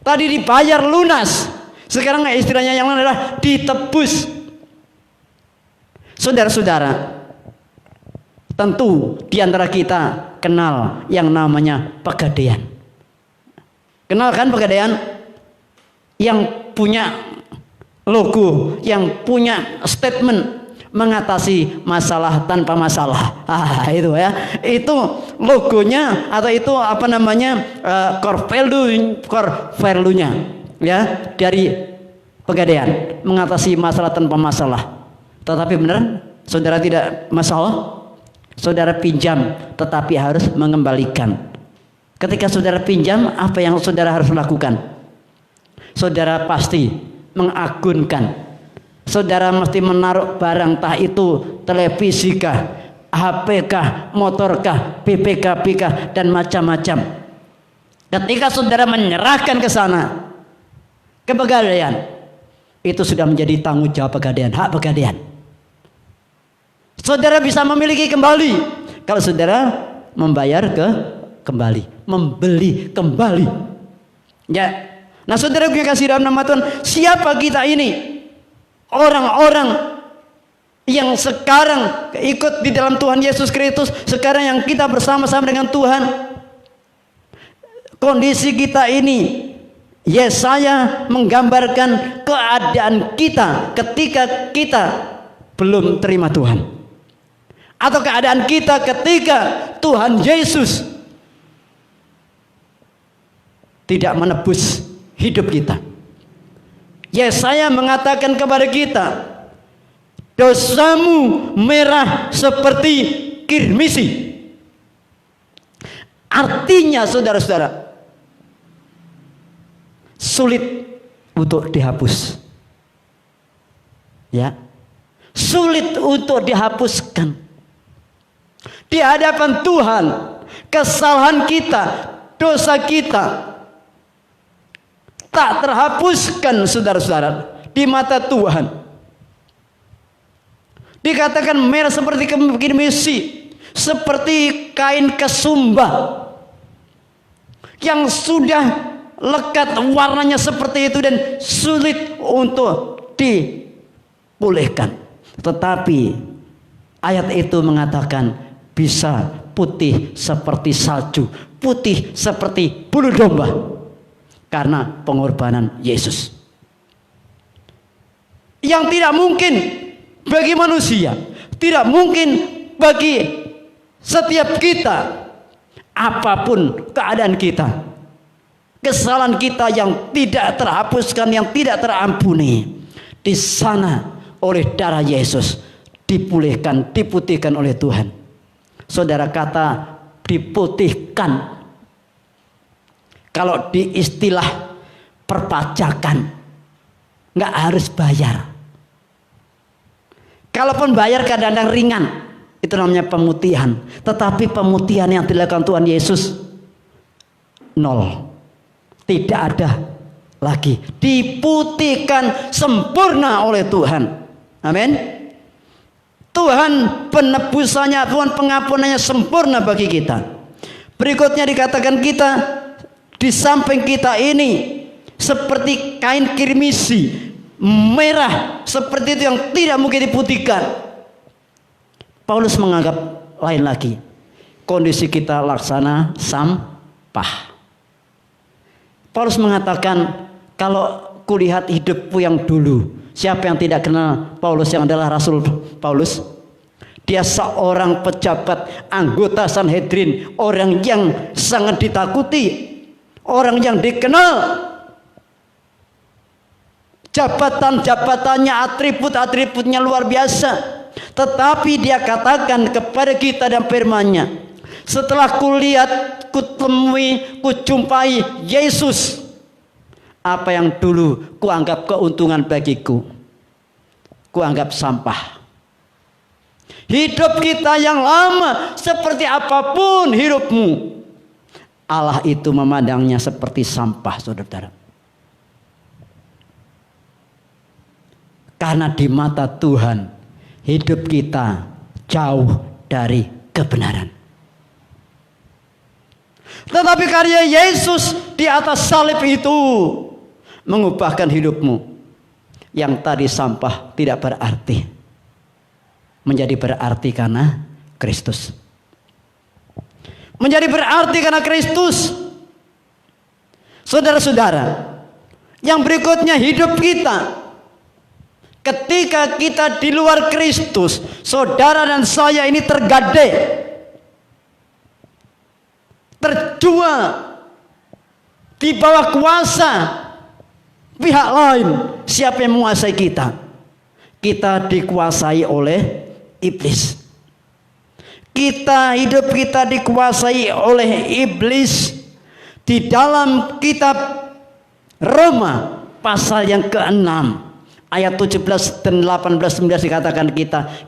Tadi dibayar lunas, sekarang istilahnya yang lain adalah ditebus. Saudara-saudara, tentu di antara kita kenal yang namanya pegadaian. Kenal kan pegadaian? Yang punya logo, yang punya statement mengatasi masalah tanpa masalah. Itu ya. Itu logonya atau itu apa namanya? Core value-nya ya dari pegadaian, mengatasi masalah tanpa masalah. Tetapi benar, saudara tidak masalah. Saudara pinjam tetapi harus mengembalikan. Ketika saudara pinjam, apa yang saudara harus lakukan? Saudara pasti mengagunkan. Saudara mesti menaruh barang, entah itu televisi kah, HP kah, motor kah, BPKB kah, dan macam-macam. Ketika saudara menyerahkan ke sana, ke pegadaian, itu sudah menjadi tanggung jawab pegadaian, hak pegadaian. Saudara bisa memiliki kembali kalau saudara membayar kembali, membeli kembali. Ya. Nah, saudara yang kasih dalam nama Tuhan, siapa kita ini? Orang-orang yang sekarang ikut di dalam Tuhan Yesus Kristus, sekarang yang kita bersama-sama dengan Tuhan. Kondisi kita ini, Yesaya menggambarkan keadaan kita ketika kita belum terima Tuhan, atau keadaan kita ketika Tuhan Yesus tidak menebus hidup kita. Yesaya mengatakan kepada kita, dosamu merah seperti kirmisi. Artinya saudara-saudara, sulit untuk dihapus. Ya. Sulit untuk dihapuskan. Di hadapan Tuhan, kesalahan kita, dosa kita tak terhapuskan, saudara-saudara, di mata Tuhan. Dikatakan merah seperti kirmisi, seperti kain kesumba yang sudah lekat warnanya seperti itu dan sulit untuk dipulihkan. Tetapi ayat itu mengatakan bisa putih seperti salju, putih seperti bulu domba, karena pengorbanan Yesus. Yang tidak mungkin bagi manusia, tidak mungkin bagi setiap kita, apapun keadaan kita, kesalahan kita yang tidak terhapuskan, yang tidak terampuni, di sana oleh darah Yesus dipulihkan, diputihkan oleh Tuhan. Saudara, kata diputihkan, kalau di istilah perpajakan, nggak harus bayar. Kalaupun bayar kadang-kadang ringan, itu namanya pemutihan. Tetapi pemutihan yang dilakukan Tuhan Yesus nol. Tidak ada lagi. Diputihkan sempurna oleh Tuhan. Amin. Tuhan penebusannya, Tuhan pengampunannya sempurna bagi kita. Berikutnya dikatakan kita, di samping kita ini seperti kain kirmisi, merah seperti itu yang tidak mungkin diputihkan. Paulus menganggap lain lagi. Kondisi kita laksana sampah. Paulus mengatakan, kalau kulihat hidupku yang dulu. Siapa yang tidak kenal Paulus yang adalah Rasul Paulus? Dia seorang pejabat, anggota Sanhedrin, orang yang sangat ditakuti, orang yang dikenal. Jabatan-jabatannya, atribut-atributnya luar biasa. Tetapi dia katakan kepada kita dan firman-Nya, setelah kulihat, kutemui, kujumpai Yesus, apa yang dulu kuanggap keuntungan bagiku, kuanggap sampah. Hidup kita yang lama, seperti apapun hidupmu, Allah itu memandangnya seperti sampah, saudara. Karena di mata Tuhan, hidup kita jauh dari kebenaran. Tetapi karya Yesus di atas salib itu mengubahkan hidupmu. Yang tadi sampah tidak berarti, menjadi berarti karena Kristus. Menjadi berarti karena Kristus. Saudara-saudara, yang berikutnya hidup kita. Ketika kita di luar Kristus, saudara dan saya ini tergadai, terjual di bawah kuasa pihak lain. Siapa yang menguasai kita? Kita dikuasai oleh iblis. Hidup kita dikuasai oleh iblis. Di dalam kitab Roma pasal yang ke-6 ayat 17 dan 18 19 dikatakan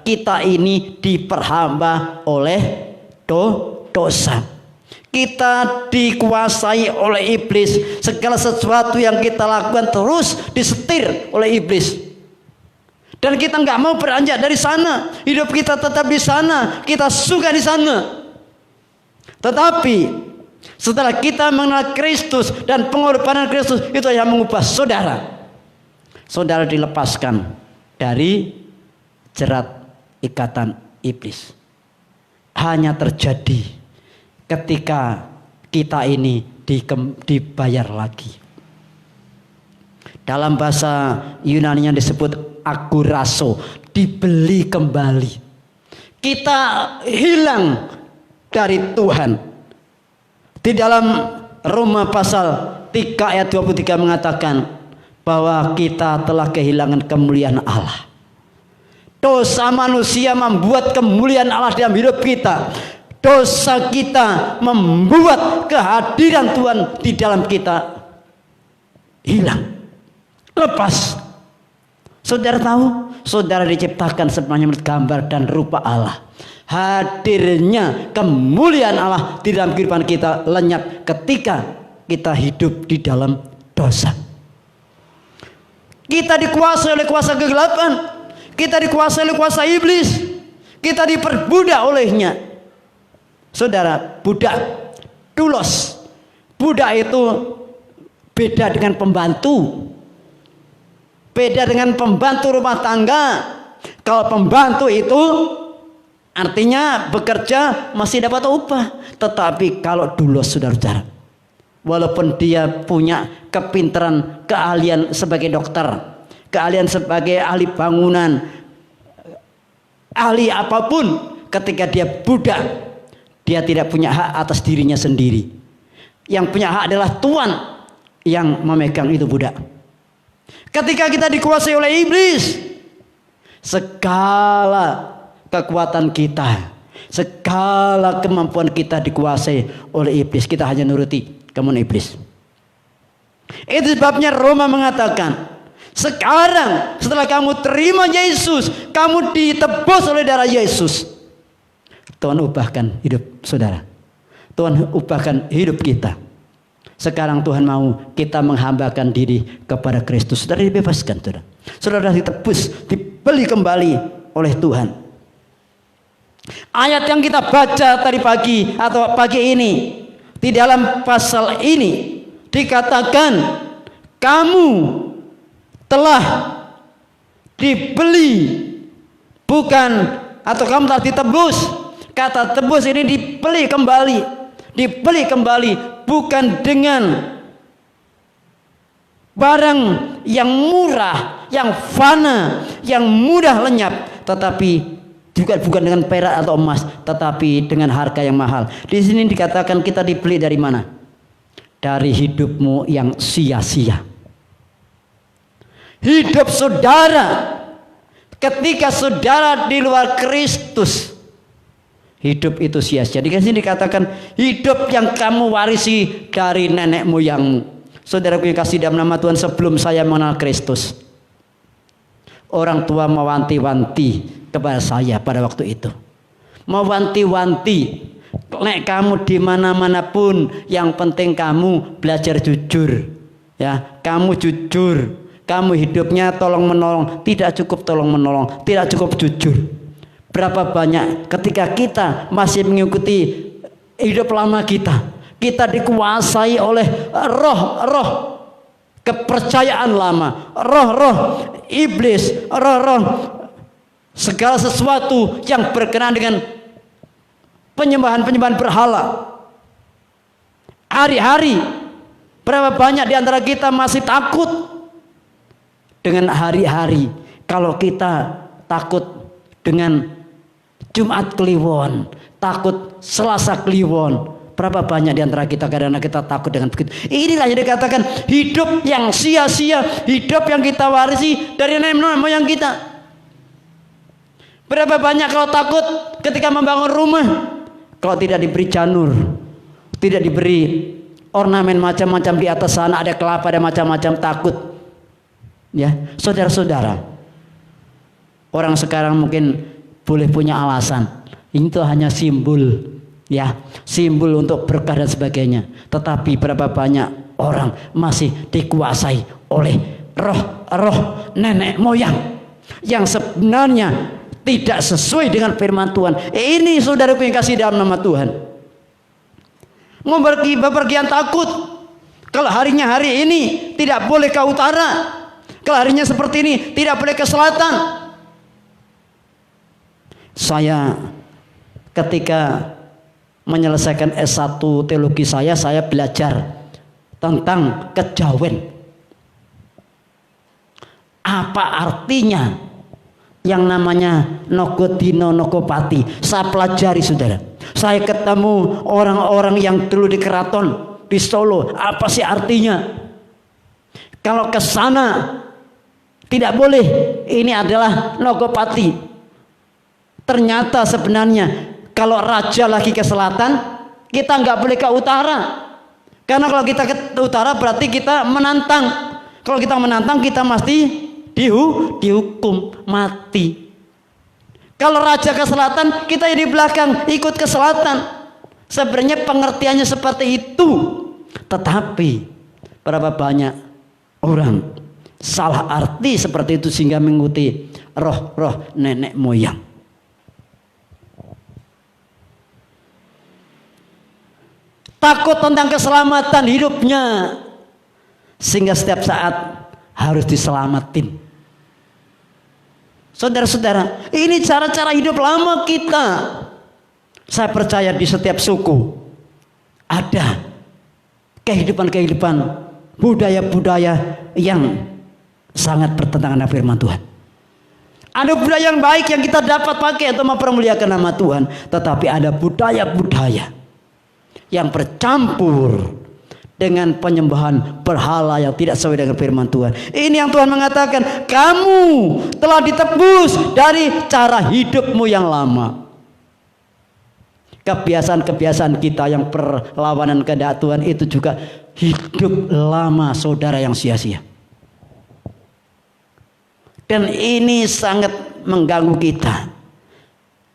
kita ini diperhamba oleh dosa. Kita dikuasai oleh iblis. Segala sesuatu yang kita lakukan terus disetir oleh iblis. Dan kita nggak mau beranjak dari sana. Hidup kita tetap di sana. Kita suka di sana. Tetapi setelah kita mengenal Kristus dan pengorbanan Kristus, itu yang mengubah saudara. Saudara dilepaskan dari jerat ikatan iblis. Hanya terjadi ketika kita ini dibayar lagi. Dalam bahasa Yunani-nya disebut aguraso, dibeli kembali. Kita hilang dari Tuhan. Di dalam Roma pasal 3 ayat 23 mengatakan bahwa kita telah kehilangan kemuliaan Allah. Dosa manusia membuat kemuliaan Allah dalam hidup kita. Dosa kita membuat kehadiran Tuhan di dalam kita hilang, lepas. Saudara tahu, saudara diciptakan sebenarnya menurut gambar dan rupa Allah. Hadirnya kemuliaan Allah di dalam kehidupan kita lenyap ketika kita hidup di dalam dosa. Kita dikuasai oleh kuasa kegelapan, kita dikuasai oleh kuasa iblis, kita diperbudak olehnya. Saudara, budak, doulos. Budak itu beda dengan pembantu. Beda dengan pembantu rumah tangga. Kalau pembantu itu artinya bekerja masih dapat upah. Tetapi kalau doulos, saudara-saudara, walaupun dia punya kepintaran, keahlian sebagai dokter, keahlian sebagai ahli bangunan, ahli apapun, ketika dia budak, dia tidak punya hak atas dirinya sendiri. Yang punya hak adalah Tuhan yang memegang itu budak. Ketika kita dikuasai oleh iblis, segala kekuatan kita, segala kemampuan kita dikuasai oleh iblis. Kita hanya nuruti kemauan iblis. Itu sebabnya Roma mengatakan, sekarang setelah kamu terima Yesus, kamu ditebus oleh darah Yesus. Tuhan ubahkan hidup saudara. Tuhan ubahkan hidup kita. Sekarang Tuhan mau kita menghambakan diri kepada Kristus. Saudara dibebaskan, saudara. Saudara ditebus, dibeli kembali oleh Tuhan. Ayat yang kita baca tadi pagi atau pagi ini, di dalam pasal ini dikatakan kamu telah dibeli, bukan, atau kamu telah ditebus. Kata tebus ini dibeli kembali. Dibeli kembali bukan dengan barang yang murah, yang fana, yang mudah lenyap, tetapi juga bukan dengan perak atau emas, tetapi dengan harga yang mahal. Di sini dikatakan kita dibeli dari mana? Dari hidupmu yang sia-sia. Hidup saudara ketika saudara di luar Kristus, hidup itu sia-sia. Di sini dikatakan hidup yang kamu warisi dari nenek moyangmu. Saudaraku yang kasih dalam nama Tuhan, sebelum saya mengenal Kristus, orang tua mewanti-wanti kepada saya pada waktu itu. Mewanti-wanti, nek kamu di mana-mana pun, yang penting kamu belajar jujur. Ya, kamu jujur. Kamu hidupnya tolong menolong, tidak cukup tolong menolong, tidak cukup jujur. Berapa banyak ketika kita masih mengikuti hidup lama kita, kita dikuasai oleh roh-roh kepercayaan lama, roh-roh iblis, roh-roh segala sesuatu yang berkenaan dengan penyembahan-penyembahan berhala. Hari-hari berapa banyak di antara kita masih takut dengan hari-hari. Kalau kita takut dengan Jumat Kliwon, takut Selasa Kliwon, berapa banyak di antara kita karena kita takut dengan begitu. Inilah yang dikatakan hidup yang sia-sia, hidup yang kita warisi dari nenek moyang kita. Berapa banyak kalau takut ketika membangun rumah, kalau tidak diberi janur, tidak diberi ornamen macam-macam di atas sana, ada kelapa, ada macam-macam, takut. Ya, saudara-saudara, orang sekarang mungkin boleh punya alasan, ini tuh hanya simbol, ya, simbol untuk berkah dan sebagainya. Tetapi berapa banyak orang masih dikuasai oleh roh-roh nenek moyang yang sebenarnya tidak sesuai dengan firman Tuhan. Ini saudaraku yang kasih dalam nama Tuhan. Mau bepergian takut. Kalau harinya hari ini tidak boleh ke utara. Kalau harinya seperti ini tidak boleh ke selatan. Saya ketika menyelesaikan S1 teologi saya belajar tentang kejawen. Apa artinya yang namanya Nogodino Nogopati? Saya pelajari, saudara. Saya ketemu orang-orang yang dulu di keraton di Solo. Apa sih artinya? Kalau ke sana tidak boleh. Ini adalah Nogopati. Ternyata sebenarnya kalau raja lagi ke selatan, kita nggak boleh ke utara. Karena kalau kita ke utara berarti kita menantang. Kalau kita menantang, kita mesti dihukum mati. Kalau raja ke selatan, kita di belakang ikut ke selatan. Sebenarnya pengertiannya seperti itu. Tetapi berapa banyak orang salah arti seperti itu sehingga mengikuti roh-roh nenek moyang. Takut tentang keselamatan hidupnya, sehingga setiap saat harus diselamatin. Saudara-saudara, ini cara-cara hidup lama kita. Saya percaya di setiap suku ada kehidupan-kehidupan, budaya-budaya yang sangat bertentangan dengan firman Tuhan. Ada budaya yang baik yang kita dapat pakai untuk mempermuliakan nama Tuhan, tetapi ada budaya-budaya yang bercampur dengan penyembahan berhala yang tidak sesuai dengan firman Tuhan. Ini yang Tuhan mengatakan, kamu telah ditebus dari cara hidupmu yang lama. Kebiasaan-kebiasaan kita yang berlawanan kehendak Tuhan itu juga hidup lama saudara yang sia-sia. Dan ini sangat mengganggu kita.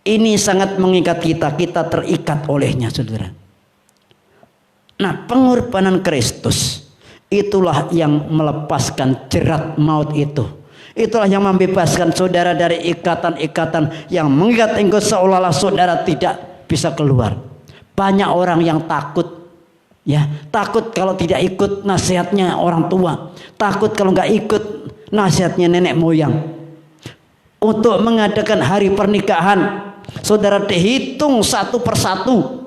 Ini sangat mengikat kita. Kita terikat olehnya, saudara. Nah, pengorbanan Kristus itulah yang melepaskan jerat maut itu. Itulah yang membebaskan saudara dari ikatan-ikatan yang mengikat engkau seolah-olah saudara tidak bisa keluar. Banyak orang yang takut, ya, takut kalau tidak ikut nasihatnya orang tua, takut kalau nggak ikut nasihatnya nenek moyang. Untuk mengadakan hari pernikahan, saudara dihitung satu persatu.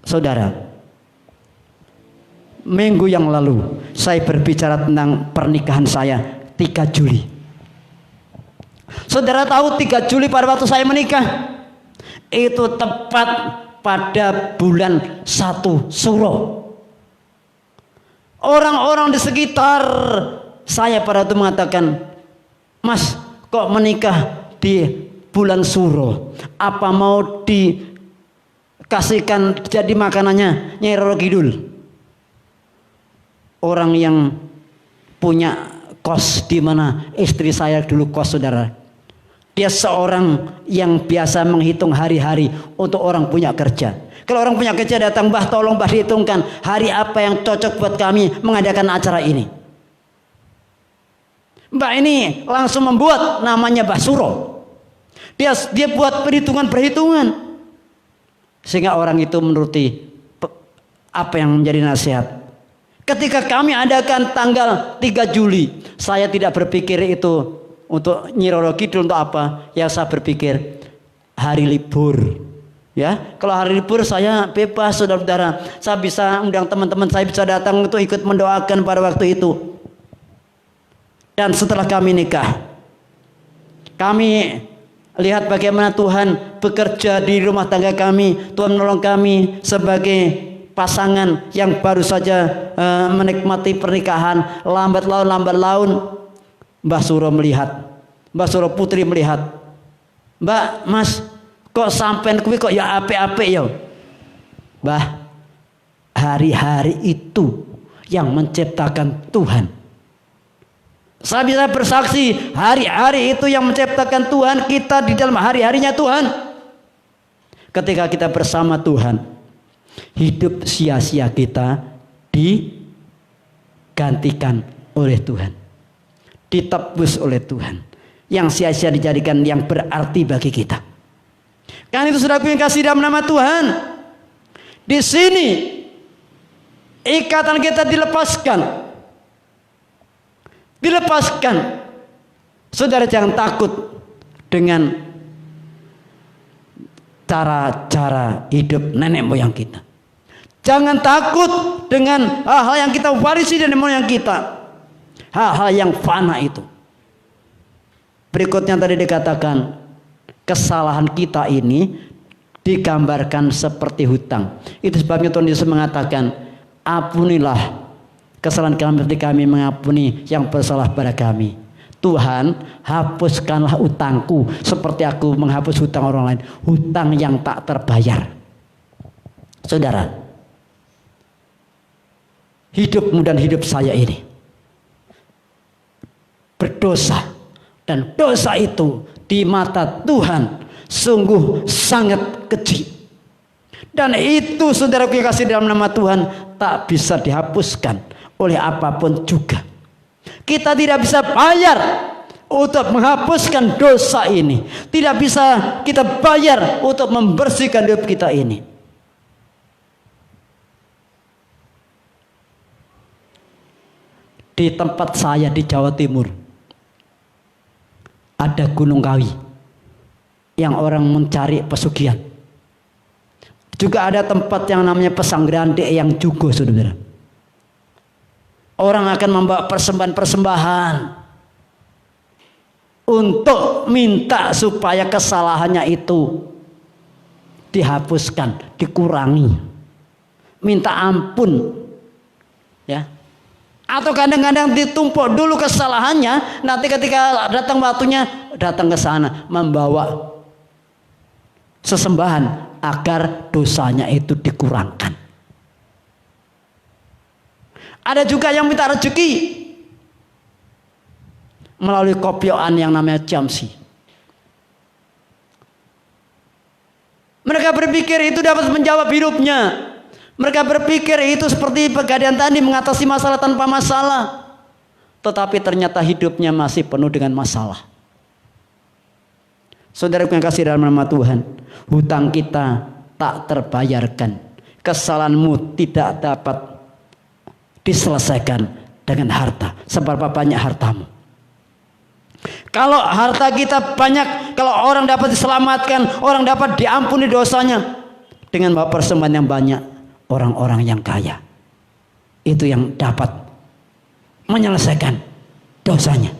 Saudara, minggu yang lalu saya berbicara tentang pernikahan saya 3 Juli. Saudara tahu 3 Juli pada waktu saya menikah itu tepat pada bulan 1 Suro. Orang-orang di sekitar saya pada waktu mengatakan, Mas, kok menikah di bulan Suro? Apa mau dikasihkan jadi makanannya Nyai Roro Kidul? Orang yang punya kos di mana istri saya dulu kos, saudara. Dia seorang yang biasa menghitung hari-hari untuk orang punya kerja. Kalau orang punya kerja datang, Mbah tolong Mbah dihitungkan hari apa yang cocok buat kami mengadakan acara ini. Mbah ini langsung membuat namanya Mbah Suro. Dia buat perhitungan-perhitungan sehingga orang itu menuruti apa yang menjadi nasihat. Ketika kami adakan tanggal 3 Juli, saya tidak berpikir itu untuk Nyi Roro Kidul untuk apa. Yang saya berpikir hari libur. Ya, kalau hari libur saya bebas, saudara-saudara. Saya bisa undang teman-teman, saya bisa datang untuk ikut mendoakan pada waktu itu. Dan setelah kami nikah, kami lihat bagaimana Tuhan bekerja di rumah tangga kami. Tuhan menolong kami sebagai pasangan yang baru saja menikmati pernikahan. Lambat laun Mbah Suro melihat, Mbah Suro Putri melihat, Mbak, Mas, kok sampean kuwi kok ya apik-apik ya? Mbah, hari-hari itu yang menciptakan Tuhan. Saya bisa bersaksi, hari-hari itu yang menciptakan Tuhan. Kita di dalam hari-harinya Tuhan. Ketika kita bersama Tuhan, hidup sia-sia kita digantikan oleh Tuhan, ditebus oleh Tuhan. Yang sia-sia dijadikan yang berarti bagi kita. Kan itu saudaraku yang kasih dalam nama Tuhan. Di sini ikatan kita dilepaskan. Dilepaskan. Saudara jangan takut dengan cara-cara hidup nenek moyang kita. Jangan takut dengan hal-hal yang kita warisi dari nenek moyang kita. Hal-hal yang fana itu. Berikutnya tadi dikatakan, kesalahan kita ini digambarkan seperti hutang. Itu sebabnya Tuhan Yesus mengatakan, ampunilah kesalahan kami seperti kami mengampuni yang bersalah pada kami. Tuhan, hapuskanlah utangku seperti aku menghapus hutang orang lain. Hutang yang tak terbayar. Saudara, hidupmu dan hidup saya ini berdosa. Dan dosa itu di mata Tuhan sungguh sangat keji. Dan itu saudaraku yang kasih dalam nama Tuhan tak bisa dihapuskan oleh apapun juga. Kita tidak bisa bayar untuk menghapuskan dosa ini. Tidak bisa kita bayar untuk membersihkan hidup kita ini. Di tempat saya di Jawa Timur ada Gunung Kawi yang orang mencari pesugihan. Juga ada tempat yang namanya Pesanggerahan Eyang Jugo, saudara. Orang akan membawa persembahan-persembahan untuk minta supaya kesalahannya itu dihapuskan, dikurangi, minta ampun, ya. Atau kadang-kadang ditumpuk dulu kesalahannya, nanti ketika datang waktunya datang ke sana membawa sesembahan agar dosanya itu dikurangkan. Ada juga yang minta rezeki melalui kopioan yang namanya jamsi. Mereka berpikir itu dapat menjawab hidupnya. Mereka berpikir itu seperti Pegadaian tadi mengatasi masalah tanpa masalah. Tetapi ternyata hidupnya masih penuh dengan masalah. Saudaraku yang kasih dalam nama Tuhan, hutang kita tak terbayarkan. Kesalahanmu tidak dapat diselesaikan dengan harta. Seberapa banyak hartamu? Kalau harta kita banyak, kalau orang dapat diselamatkan, orang dapat diampuni dosanya dengan bawa persembahan yang banyak, orang-orang yang kaya itu yang dapat menyelesaikan dosanya,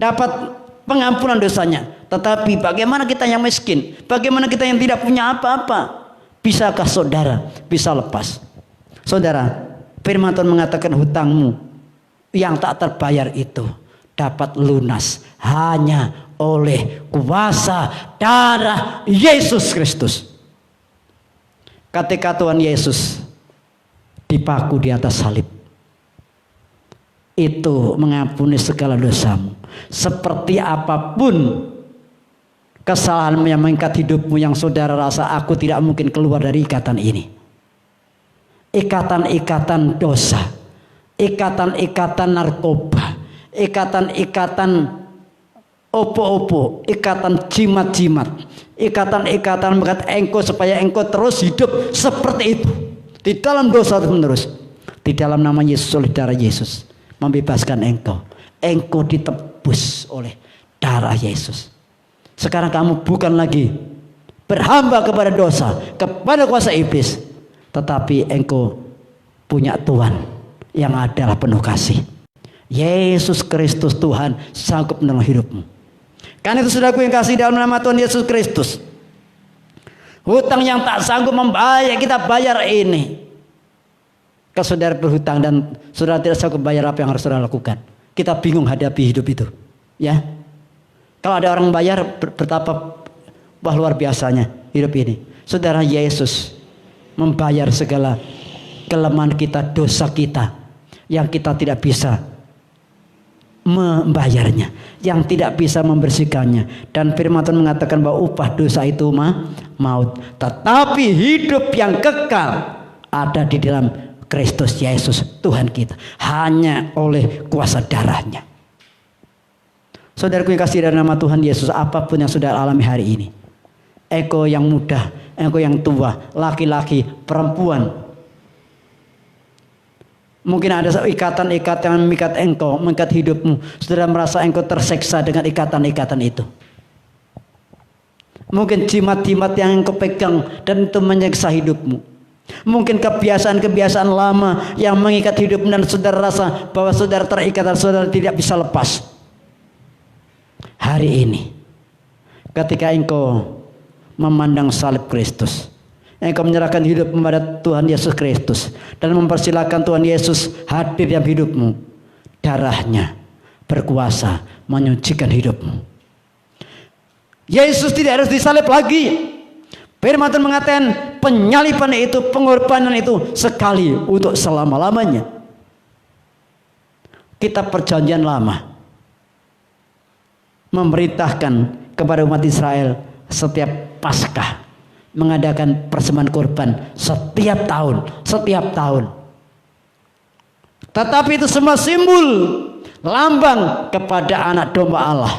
dapat pengampunan dosanya. Tetapi bagaimana kita yang miskin? Bagaimana kita yang tidak punya apa-apa? Bisakah saudara bisa lepas? Saudara, firman Tuhan mengatakan hutangmu yang tak terbayar itu dapat lunas hanya oleh kuasa darah Yesus Kristus. Ketika Tuhan Yesus dipaku di atas salib, itu mengampuni segala dosamu. Seperti apapun kesalahan yang mengikat hidupmu yang saudara rasa aku tidak mungkin keluar dari ikatan ini. Ikatan-ikatan dosa, ikatan-ikatan narkoba, ikatan-ikatan opo-opo, ikatan jimat-jimat, ikatan-ikatan mengikat engkau supaya engkau terus hidup seperti itu di dalam dosa terus. Di dalam nama Yesus, oleh darah Yesus membebaskan engkau. Engkau ditebus oleh darah Yesus. Sekarang kamu bukan lagi berhamba kepada dosa, kepada kuasa iblis, tetapi engkau punya Tuhan yang adalah penuh kasih. Yesus Kristus Tuhan sanggup menolong hidupmu. Karena itu saudaraku yang kasih dalam nama Tuhan Yesus Kristus, hutang yang tak sanggup membayar kita bayar ini. Kalau saudara berhutang dan saudara tidak sanggup bayar, apa yang harus saudara lakukan? Kita bingung hadapi hidup itu, ya. Kalau ada orang bayar, betapa luar biasanya hidup ini. Saudara, Yesus membayar segala kelemahan kita, dosa kita yang kita tidak bisa membayarnya, yang tidak bisa membersihkannya. Dan firman Tuhan mengatakan bahwa upah dosa itu maut, tetapi hidup yang kekal ada di dalam Kristus Yesus Tuhan kita, hanya oleh kuasa darahnya. Saudaraku yang kasih dalam nama Tuhan Yesus, apapun yang saudara alami hari ini, engkau yang muda, engkau yang tua, laki-laki, perempuan, mungkin ada ikatan-ikatan yang mengikat engkau, mengikat hidupmu. Saudara merasa engkau terseksa dengan ikatan-ikatan itu. Mungkin jimat-jimat yang engkau pegang dan itu menyiksa hidupmu. Mungkin kebiasaan-kebiasaan lama yang mengikat hidupmu dan saudara rasa bahwa saudara terikat dan saudara tidak bisa lepas. Hari ini, ketika engkau memandang salib Kristus, engkau menyerahkan hidup kepada Tuhan Yesus Kristus dan mempersilahkan Tuhan Yesus hadir dalam hidupmu, darahnya berkuasa menyucikan hidupmu. Yesus tidak harus disalib lagi. Firman Tuhan mengatakan penyaliban itu, pengorbanan itu sekali untuk selama-lamanya. Kitab Perjanjian Lama memerintahkan kepada umat Israel setiap Paskah mengadakan persembahan kurban setiap tahun. Tetapi itu semua simbol lambang kepada anak domba Allah,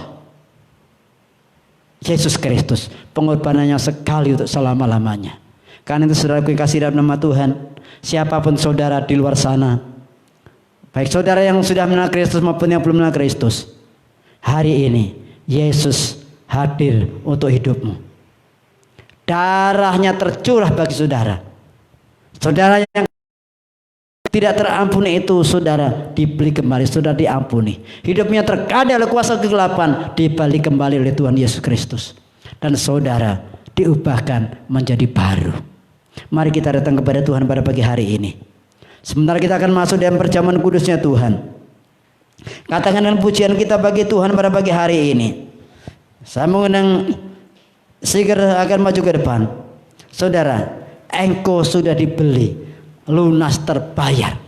Yesus Kristus. Pengorbanannya sekali untuk selama-lamanya. Karena itu saudaraku yang kasih dalam nama Tuhan, siapapun saudara di luar sana, baik saudara yang sudah mengenal Kristus maupun yang belum mengenal Kristus, hari ini Yesus hadir untuk hidupmu. Darahnya tercurah bagi saudara. Saudara yang tidak terampuni itu, saudara dibeli kembali, saudara diampuni. Hidupnya terkadang oleh kuasa kegelapan, dibalik kembali oleh Tuhan Yesus Kristus. Dan saudara diubahkan menjadi baru. Mari kita datang kepada Tuhan pada pagi hari ini. Sebentar kita akan masuk dalam perjamuan kudusnya Tuhan. Katakan dengan pujian kita bagi Tuhan pada pagi hari ini. Saya mengundang Siger akan maju ke depan. Saudara, engkau sudah dibeli, lunas, terbayar.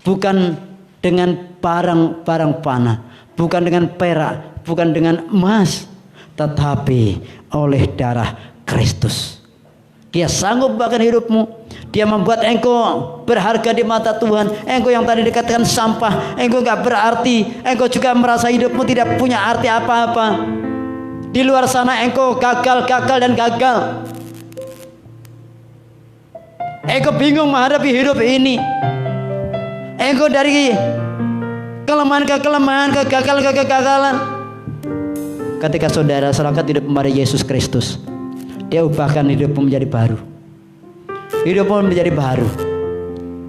Bukan dengan barang-barang panah, bukan dengan perak, bukan dengan emas, tetapi oleh darah Kristus. Dia sanggup bahkan hidupmu. Dia membuat engkau berharga di mata Tuhan. Engkau yang tadi dikatakan sampah, engkau gak berarti, engkau juga merasa hidupmu tidak punya arti apa-apa. Di luar sana engkau gagal dan gagal. Engkau bingung menghadapi hidup ini. Engkau dari kelemahan ke kelemahan, kegagalan ke kegagalan. Ketika saudara serahkan hidup kepada Yesus Kristus, Dia ubahkan hidupmu menjadi baru. Hidupmu menjadi baru.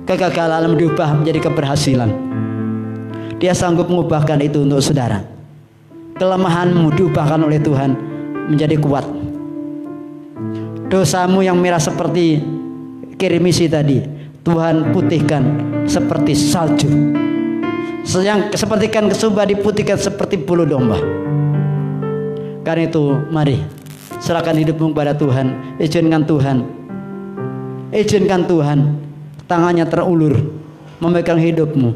Kegagalan diubah menjadi keberhasilan. Dia sanggup mengubahkan itu untuk saudara. Kelemahanmu diubahkan oleh Tuhan menjadi kuat. Dosamu yang merah seperti kirimisi tadi, Tuhan putihkan seperti salju. Yang seperti ikan kesumba diputihkan seperti bulu domba. Karena itu mari serahkan hidupmu kepada Tuhan. Izinkan Tuhan tangannya terulur memegang hidupmu.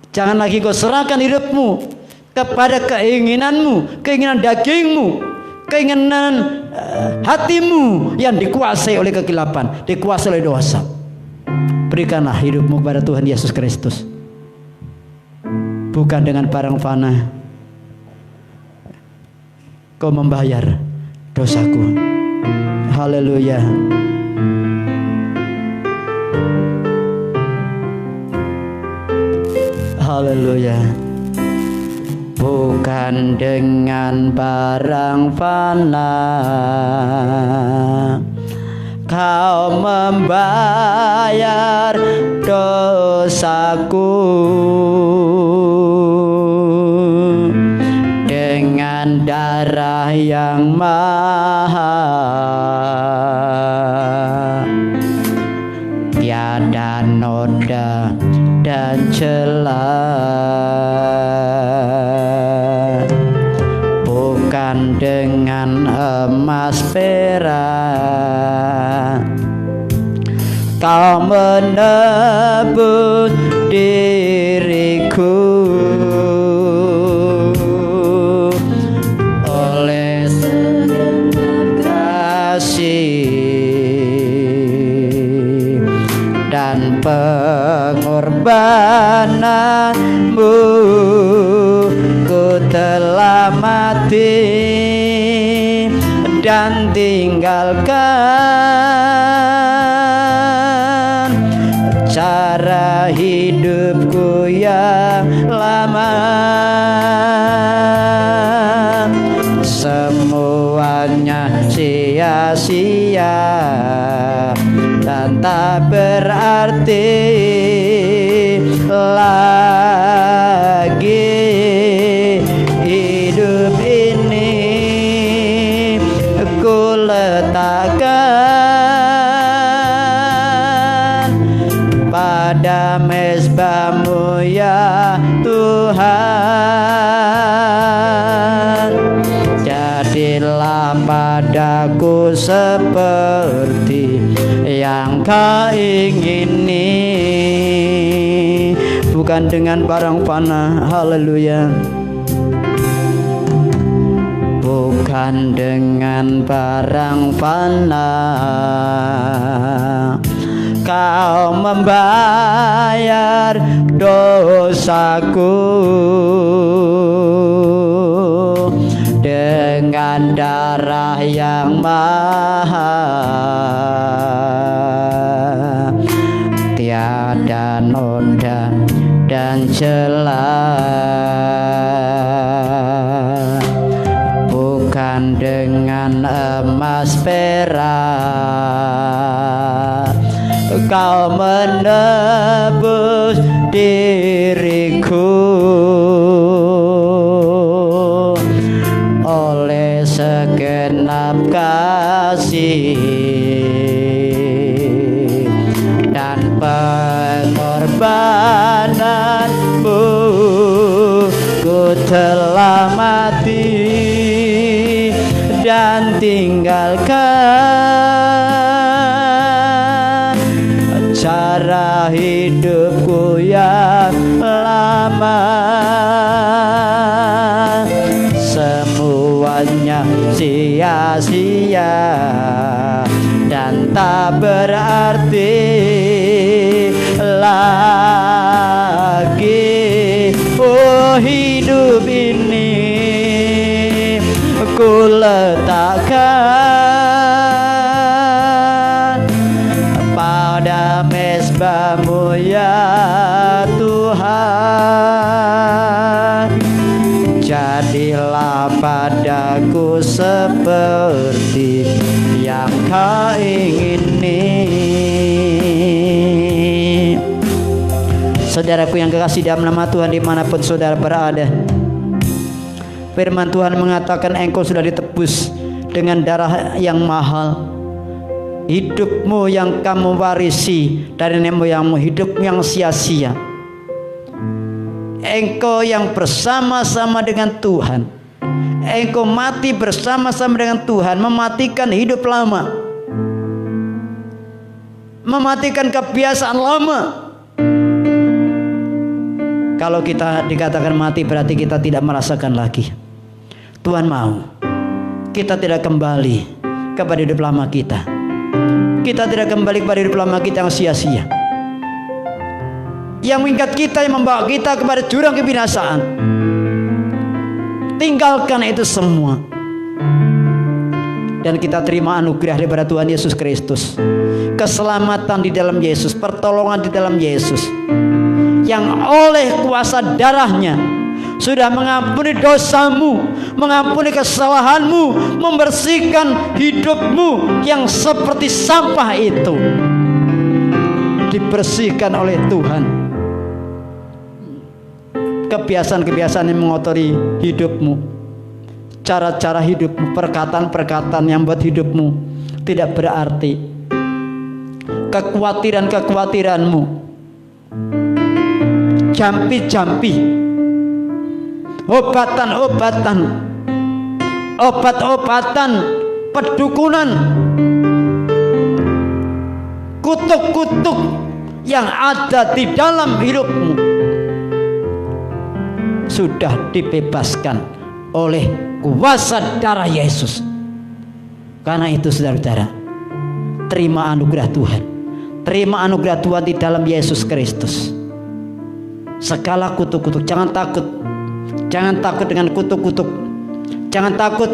Jangan lagi kau serahkan hidupmu kepada keinginanmu, keinginan dagingmu, keinginan hatimu yang dikuasai oleh kegelapan, dikuasai oleh dosa. Berikanlah hidupmu kepada Tuhan Yesus Kristus. Bukan dengan barang fana kau membayar dosaku. Haleluya. Haleluya. Bukan dengan barang fana kau membayar dosaku, dengan darah yang mahal, tiada noda dan celah. Bukan dengan emas perak kau menebus diriku, mati dan tinggalkan cara hidupku yang lama. Semuanya sia-sia dan tak berarti lagi. Hidup ini ku letakkan pada mezbah-Mu ya Tuhan. Jadilah padaku seperti yang Kau ingini, bukan dengan barang fana. Haleluya. Bukan dengan barang fana Kau membayar dosaku, dengan darah yang mahal, tiada noda dan celah. Bukan dengan emas perak Kau menebus diriku, oleh segenap kasih dan pengorbanan-Mu, ku telah mati dan tinggalkan cara hidupku yang lama. Semuanya sia-sia dan tak berarti lagi. Oh, hidup ini ku letakkan pada mezbah-Mu ya Tuhan. Jadilah padaku seperti yang Kau ingini. Saudaraku yang kekasih dalam nama Tuhan, dimanapun saudara berada, firman Tuhan mengatakan engkau sudah ditebus dengan darah yang mahal. Hidupmu yang kamu warisi dari nenek moyangmu, hidup yang sia-sia. Engkau yang bersama-sama dengan Tuhan, engkau mati bersama-sama dengan Tuhan, mematikan hidup lama, mematikan kebiasaan lama. Kalau kita dikatakan mati, berarti kita tidak merasakan lagi. Tuhan mau kita tidak kembali kepada hidup lama kita. Kita tidak kembali kepada hidup lama kita yang sia-sia, yang mengikat kita, yang membawa kita kepada jurang kebinasaan. Tinggalkan itu semua dan kita terima anugerah daripada Tuhan Yesus Kristus, keselamatan di dalam Yesus, pertolongan di dalam Yesus, yang oleh kuasa darahnya sudah mengampuni dosamu, mengampuni kesalahanmu, membersihkan hidupmu yang seperti sampah itu dibersihkan oleh Tuhan. Kebiasaan-kebiasaan yang mengotori hidupmu, cara-cara hidupmu, perkataan-perkataan yang buat hidupmu tidak berarti, kekhawatiran-kekhawatiranmu, jampi-jampi, obatan-obatan, obat-obatan, pedukunan, kutuk-kutuk yang ada di dalam hidupmu sudah dibebaskan oleh kuasa darah Yesus. Karena itu saudara-saudara, terima anugerah Tuhan, terima anugerah Tuhan di dalam Yesus Kristus. Segala kutuk-kutuk, jangan takut dengan kutuk-kutuk Jangan takut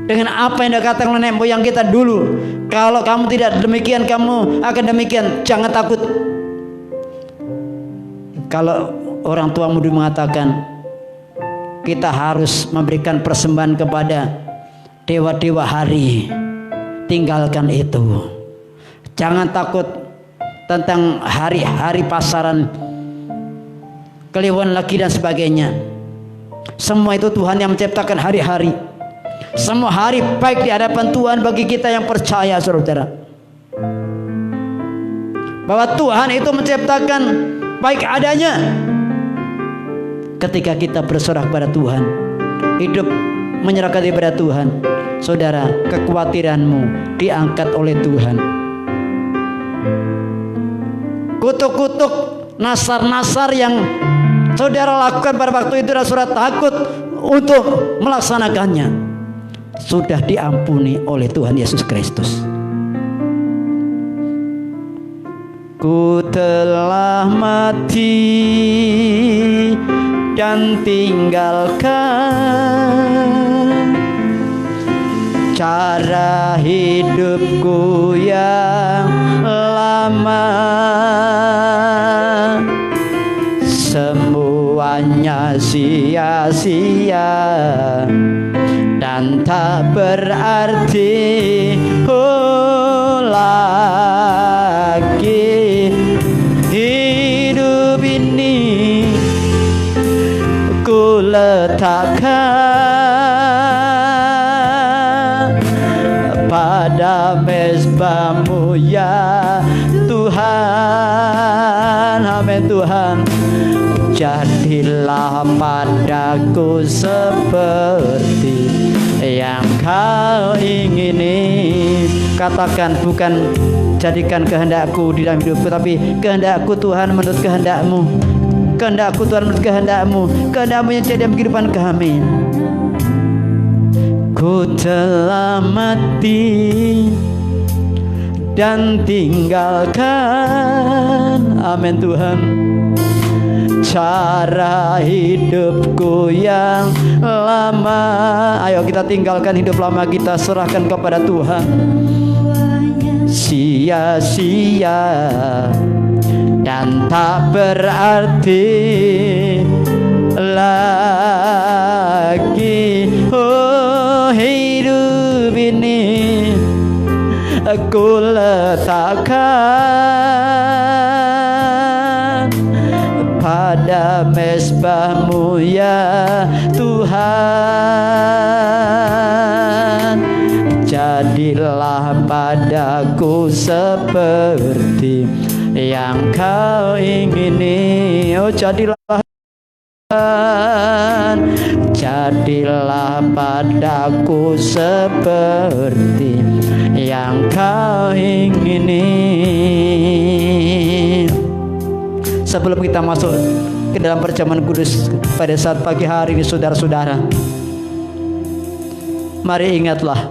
dengan apa yang dikatakan oleh nenek moyang kita dulu. Kalau kamu tidak demikian, kamu akan demikian. Jangan takut. Kalau orang tuamu dulu mengatakan kita harus memberikan persembahan kepada dewa-dewa hari, tinggalkan itu. Jangan takut tentang hari-hari pasaran, kliwon lagi dan sebagainya. Semua itu Tuhan yang menciptakan hari-hari. Semua hari baik di hadapan Tuhan bagi kita yang percaya, saudara. Bahwa Tuhan itu menciptakan baik adanya. Ketika kita berserah kepada Tuhan, hidup menyerahkan kepada Tuhan, saudara, kekhawatiranmu diangkat oleh Tuhan. Kutuk-kutuk, nasar-nasar yang saudara lakukan pada waktu itu dan saudara takut untuk melaksanakannya, sudah diampuni oleh Tuhan Yesus Kristus. Ku telah mati dan tinggalkan cara hidupku yang lama. Semuanya sia-sia dan tak berarti lagi. Hidup ini ku letakkan pada mezbah-Mu ya Tuhan. Amin Tuhan. Jadilah padaku seperti yang Kau ingini. Katakan, bukan jadikan kehendakku di dalam hidupku, tapi kehendakku Tuhan menurut kehendak-Mu. Kehendakku Tuhan menurut kehendak-Mu. Kehendak-Mu yang jadi dalam kehidupan kami. Ku telah mati dan tinggalkan, amin Tuhan, cara hidupku yang lama. Ayo kita tinggalkan hidup lama kita, serahkan kepada Tuhan. Sia-sia dan tak berarti lagi. Oh, hidup ini aku letakkan pada mezbah-Mu ya Tuhan. Jadilah padaku seperti yang Kau ingini. Oh, jadilah padaku seperti yang Kau ingini. Sebelum kita masuk ke dalam perjamuan kudus pada saat pagi hari ini, saudara-saudara, mari ingatlah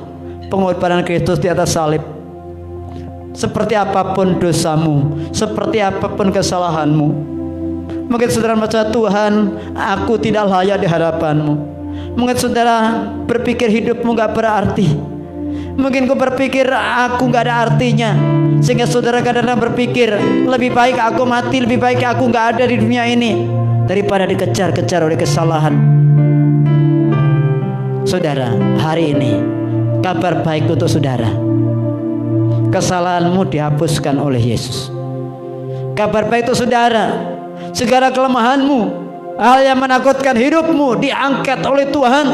pengorbanan Kristus di atas salib. Seperti apapun dosamu, seperti apapun kesalahanmu, mungkin saudara merasa, Tuhan, aku tidak layak di hadapan-Mu. Mungkin saudara berpikir hidupmu gak berarti. Mungkin kau berpikir aku gak ada artinya, sehingga saudara kadang-kadang berpikir lebih baik aku mati, lebih baik aku gak ada di dunia ini daripada dikejar-kejar oleh kesalahan. Saudara, hari ini kabar baik untuk saudara. Kesalahanmu dihapuskan oleh Yesus. Kabar baik untuk saudara, segala kelemahanmu, hal yang menakutkan hidupmu diangkat oleh Tuhan,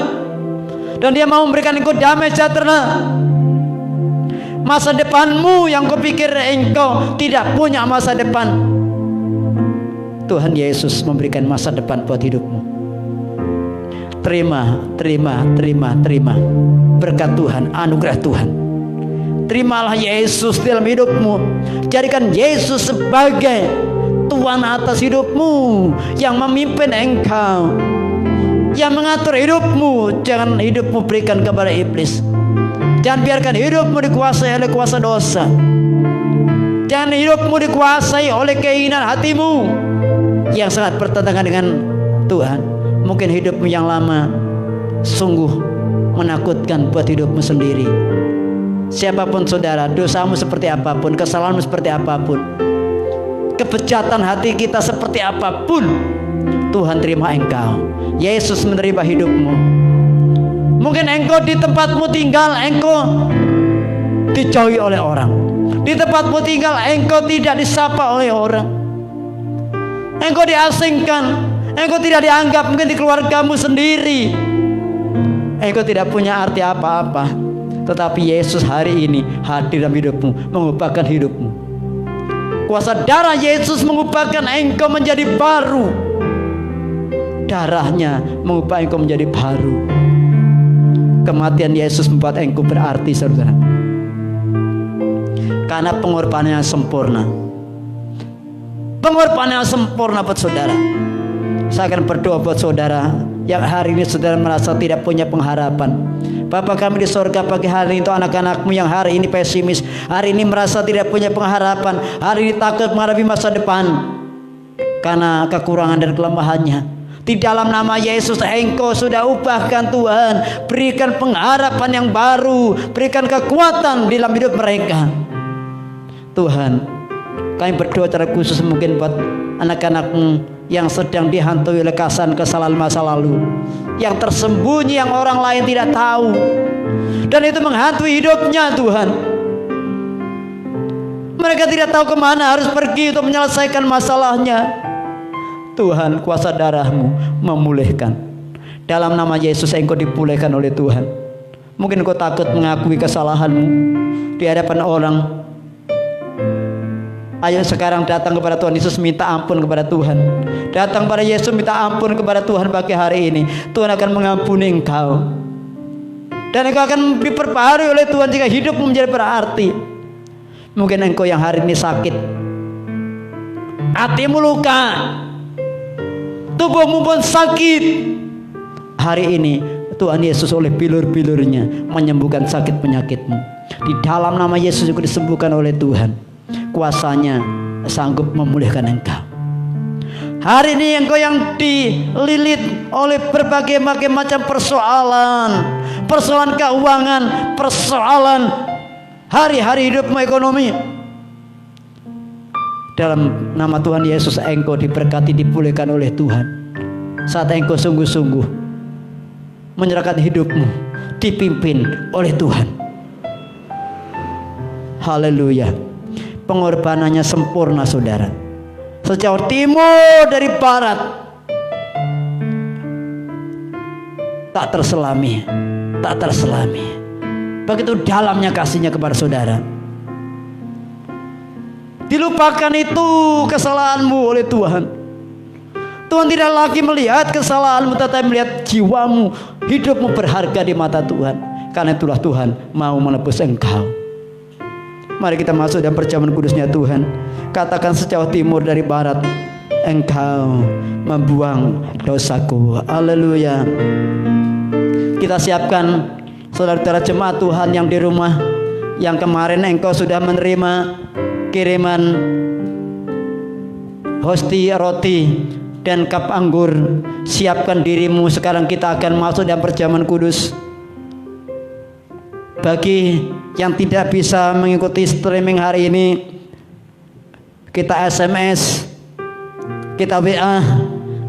dan Dia mau memberikan engkau damai sejahtera. Masa depanmu yang kau pikir engkau tidak punya masa depan, Tuhan Yesus memberikan masa depan buat hidupmu. Terima berkat Tuhan, anugerah Tuhan. Terimalah Yesus dalam hidupmu. Jadikan Yesus sebagai Tuhan atas hidupmu, yang memimpin engkau, yang mengatur hidupmu. Jangan hidupmu berikan kepada iblis. Jangan biarkan hidupmu dikuasai oleh kuasa dosa. Jangan hidupmu dikuasai oleh keinginan hatimu yang sangat bertentangan dengan Tuhan. Mungkin hidupmu yang lama sungguh menakutkan buat hidupmu sendiri. Siapapun saudara, dosamu seperti apapun, kesalahanmu seperti apapun, kebejatan hati kita seperti apapun, Tuhan terima engkau. Yesus menerima hidupmu. Mungkin engkau di tempatmu tinggal, engkau dijauhi oleh orang. Di tempatmu tinggal, engkau tidak disapa oleh orang. Engkau diasingkan, engkau tidak dianggap mungkin di keluargamu sendiri. Engkau tidak punya arti apa-apa. Tetapi Yesus hari ini hadir dalam hidupmu, mengubahkan hidupmu. Kuasa darah Yesus mengubahkan engkau menjadi baru. Darahnya mengubah engkau menjadi baru. Kematian Yesus membuat engkau berarti, saudara. Karena pengorbanannya sempurna. Pengorbanannya sempurna buat saudara. Saya akan berdoa buat saudara yang hari ini saudara merasa tidak punya pengharapan. Bapa kami di sorga, pagi hari ini untuk anak-anakmu yang hari ini pesimis, hari ini merasa tidak punya pengharapan, hari ini takut menghadapi masa depan karena kekurangan dan kelemahannya. Di dalam nama Yesus engkau sudah ubahkan Tuhan. Berikan pengharapan yang baru, berikan kekuatan di dalam hidup mereka. Tuhan, kami berdoa secara khusus mungkin buat anak-anakmu yang sedang dihantui oleh kesalahan masa lalu, yang tersembunyi, yang orang lain tidak tahu, dan itu menghantui hidupnya. Tuhan, mereka tidak tahu kemana harus pergi untuk menyelesaikan masalahnya. Tuhan, kuasa darah-Mu memulihkan. Dalam nama Yesus engkau dipulihkan oleh Tuhan. Mungkin engkau takut mengakui kesalahanmu di hadapan orang. Ayo sekarang datang kepada Tuhan Yesus, minta ampun kepada Tuhan. Datang pada Yesus, minta ampun kepada Tuhan pagi hari ini. Tuhan akan mengampuni engkau, dan engkau akan diperbaharui oleh Tuhan jika hidupmu menjadi berarti. Mungkin engkau yang hari ini sakit, hatimu luka, tubuhmu pun sakit. Hari ini Tuhan Yesus oleh bilur-bilurnya menyembuhkan sakit penyakitmu. Di dalam nama Yesus juga disembuhkan oleh Tuhan. Kuasanya sanggup memulihkan engkau. Hari ini engkau yang dililit oleh berbagai macam persoalan, persoalan keuangan, persoalan hari-hari hidupmu, ekonomi. Dalam nama Tuhan Yesus engkau diberkati, dipulihkan oleh Tuhan. Saat engkau sungguh-sungguh menyerahkan hidupmu, dipimpin oleh Tuhan. Haleluya. Pengorbanannya sempurna, saudara. Sejauh timur dari barat, tak terselami, tak terselami. Begitu dalamnya kasihnya kepada saudara. Dilupakan itu kesalahanmu oleh Tuhan. Tuhan tidak lagi melihat kesalahanmu, tetapi melihat jiwamu, hidupmu berharga di mata Tuhan. Karena itulah Tuhan mau menebus engkau. Mari kita masuk dalam perjamuan kudusnya Tuhan. Katakan, sejauh timur dari barat engkau membuang dosaku. Haleluya. Kita siapkan saudara-saudara jemaat Tuhan yang di rumah, yang kemarin engkau sudah menerima kiriman hosti roti dan cup anggur. Siapkan dirimu, sekarang kita akan masuk dalam perjamuan kudus. Bagi yang tidak bisa mengikuti streaming hari ini, kita SMS, kita WA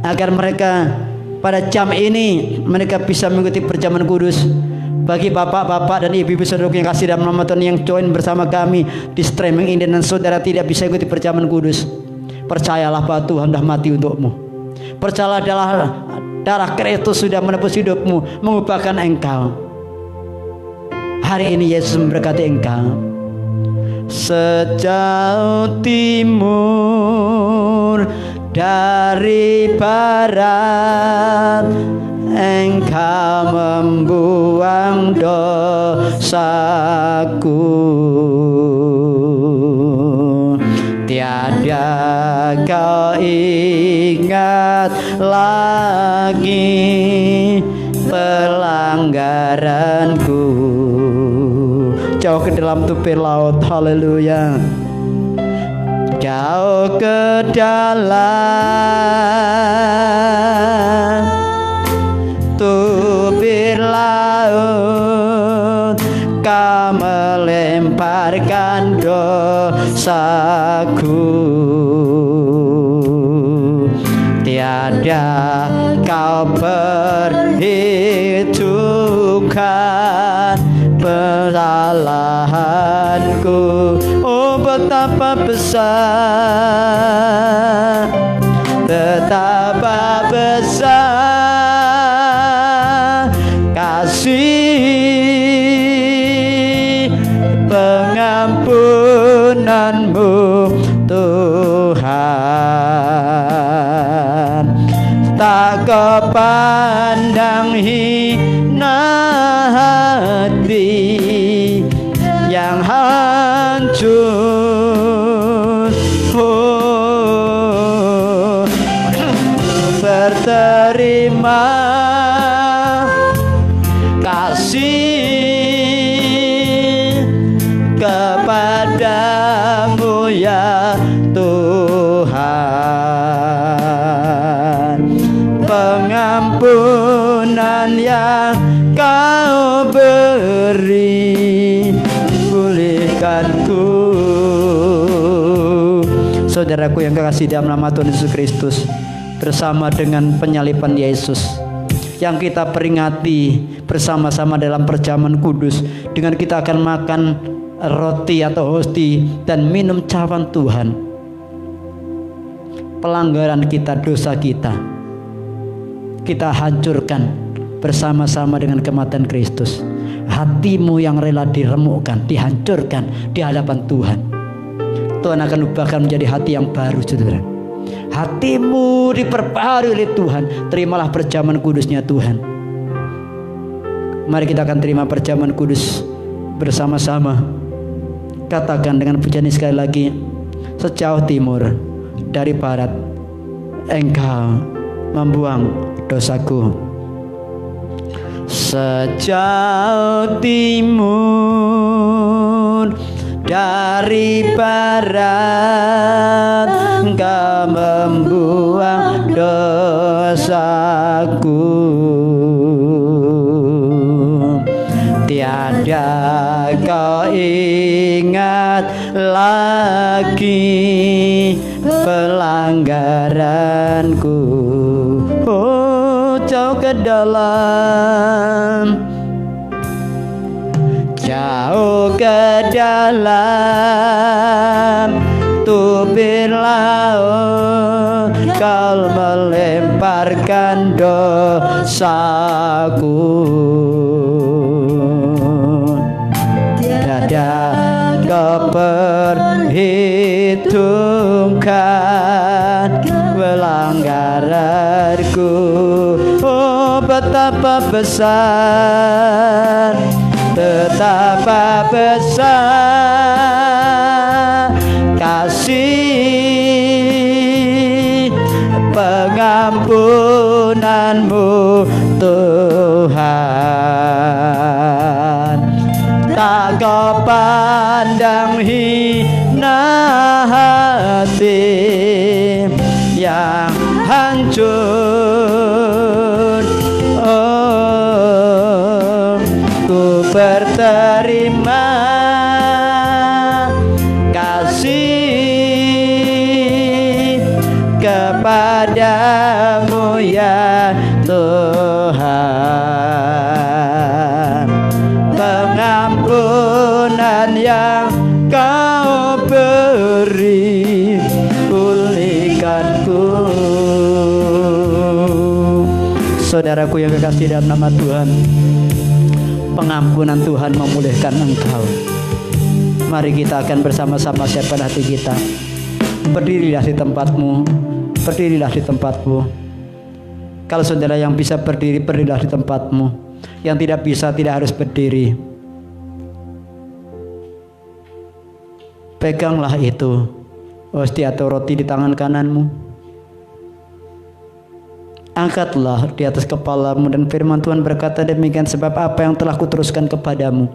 agar mereka pada jam ini mereka bisa mengikuti perjamuan kudus. Bagi bapak-bapak dan ibu-ibu saudara yang kasih dalam nama Tuhan yang join bersama kami di streaming ini dan saudara tidak bisa ikuti perjamuan kudus, percayalah bahwa Tuhan sudah mati untukmu. Percayalah darah Kristus sudah menebus hidupmu, mengubahkan engkau. Hari ini Yesus memberkati engkau. Sejauh timur dari barat engkau membuang dosaku. Tiada kau ingat lagi pelanggaranku. Jauh ke dalam tepi laut. Haleluya. Jauh ke dalam Tuhan tubir laut, Kau melemparkan dosaku. Tiada Kau perhitungkan kesalahanku. Oh betapa besar, betapa besar kasih pengampunan-Mu Tuhan. Tak Kau pandang hina hati yang hancur. Oh, berterima kasih kepadamu ya Tuhan. Pengampunan yang Kau beri, pulihkanku. Saudaraku yang kekasih dalam nama Tuhan Yesus Kristus, bersama dengan penyaliban Yesus yang kita peringati bersama-sama dalam perjamuan kudus, dengan kita akan makan roti atau hosti dan minum cawan Tuhan. Pelanggaran kita, dosa kita hancurkan bersama-sama dengan kematian Kristus. Hatimu yang rela diremukkan, dihancurkan di hadapan Tuhan, Tuhan akan ubahkan menjadi hati yang baru, saudara. Hatimu diperbaharui oleh Tuhan. Terimalah perjamuan kudusnya Tuhan. Mari kita akan terima perjamuan kudus bersama-sama. Katakan dengan pujian ini sekali lagi. Sejauh timur dari barat, Engkau membuang dosaku. Sejauh timur dari barat, Engkau membuang dosaku. Tiada Kau ingat lagi pelanggaranku. Oh, jauh ke dalam, jauh ke dalam tubir laut, Kau melemparkan dosaku. Tiada Kau perhitungkan pelanggaranku. Oh betapa besar, betapa besar kasih pengampunan-Mu Tuhan. Tak Kau pandang hina hati yang hancur. Oh, ku berterima kasih kepadamu ya Tuhan. Pengampunan yang Kau beri, pulihkanku. Saudaraku yang kekasih dalam nama Tuhan, pengampunan Tuhan memulihkan engkau. Mari kita akan bersama-sama siapkan hati kita. Berdirilah di tempatmu, berdirilah di tempatmu. Kalau saudara yang bisa berdiri, berdirilah di tempatmu. Yang tidak bisa, tidak harus berdiri. Peganglah itu hosti atau roti di tangan kananmu. Angkatlah di atas kepalamu, dan firman Tuhan berkata demikian, sebab apa yang telah kuteruskan kepadamu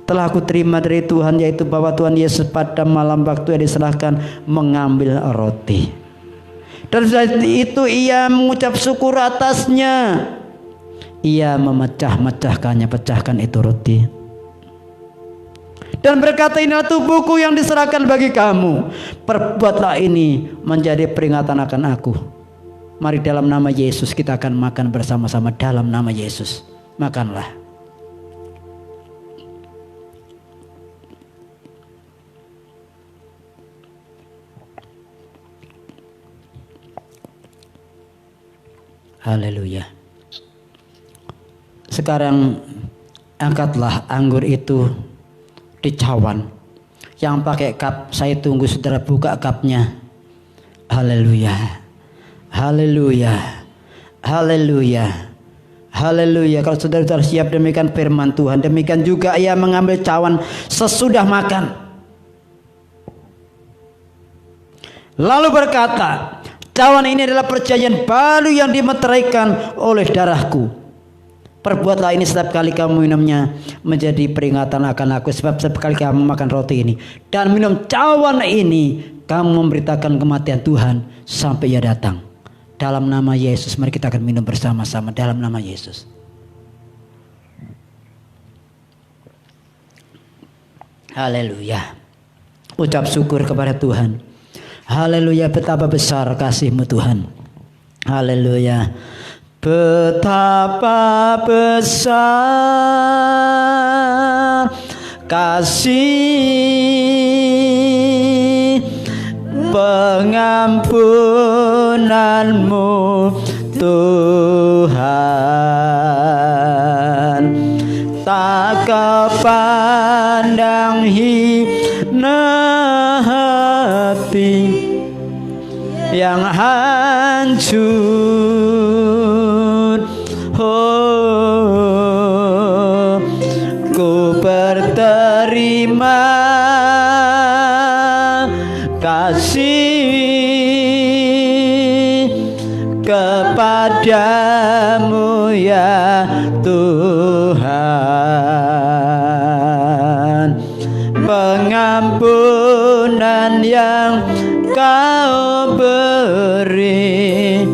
telah aku terima dari Tuhan, yaitu bahwa Tuhan Yesus pada malam waktu yang diserahkan mengambil roti, dan setelah itu ia mengucap syukur atasnya. Ia memecah-mecahkannya, pecahkan itu roti. Dan berkata, inilah tubuhku yang diserahkan bagi kamu. Perbuatlah ini menjadi peringatan akan aku. Mari dalam nama Yesus kita akan makan bersama-sama dalam nama Yesus. Makanlah. Haleluya. Sekarang angkatlah anggur itu di cawan. Yang pakai cup, saya tunggu saudara buka cupnya. Haleluya. Haleluya. Haleluya. Haleluya. Kalau saudara sudah siap, demikian firman Tuhan. Demikian juga ia mengambil cawan sesudah makan, lalu berkata, cawan ini adalah perjanjian baru yang dimeteraikan oleh darahku. Perbuatlah ini setiap kali kamu minumnya menjadi peringatan akan aku. Sebab setiap kali kamu makan roti ini dan minum cawan ini, kamu memberitakan kematian Tuhan sampai ia datang. Dalam nama Yesus, mari kita akan minum bersama-sama dalam nama Yesus. Haleluya. Ucap syukur kepada Tuhan. Haleluya, betapa besar kasih-Mu Tuhan. Haleluya. Betapa besar kasih pengampunan-Mu Tuhan. Tak kepandang hina hati yang hancur. Oh, ku berterima kasih kepadamu ya Tuhan. Pengampunan yang Kau beri,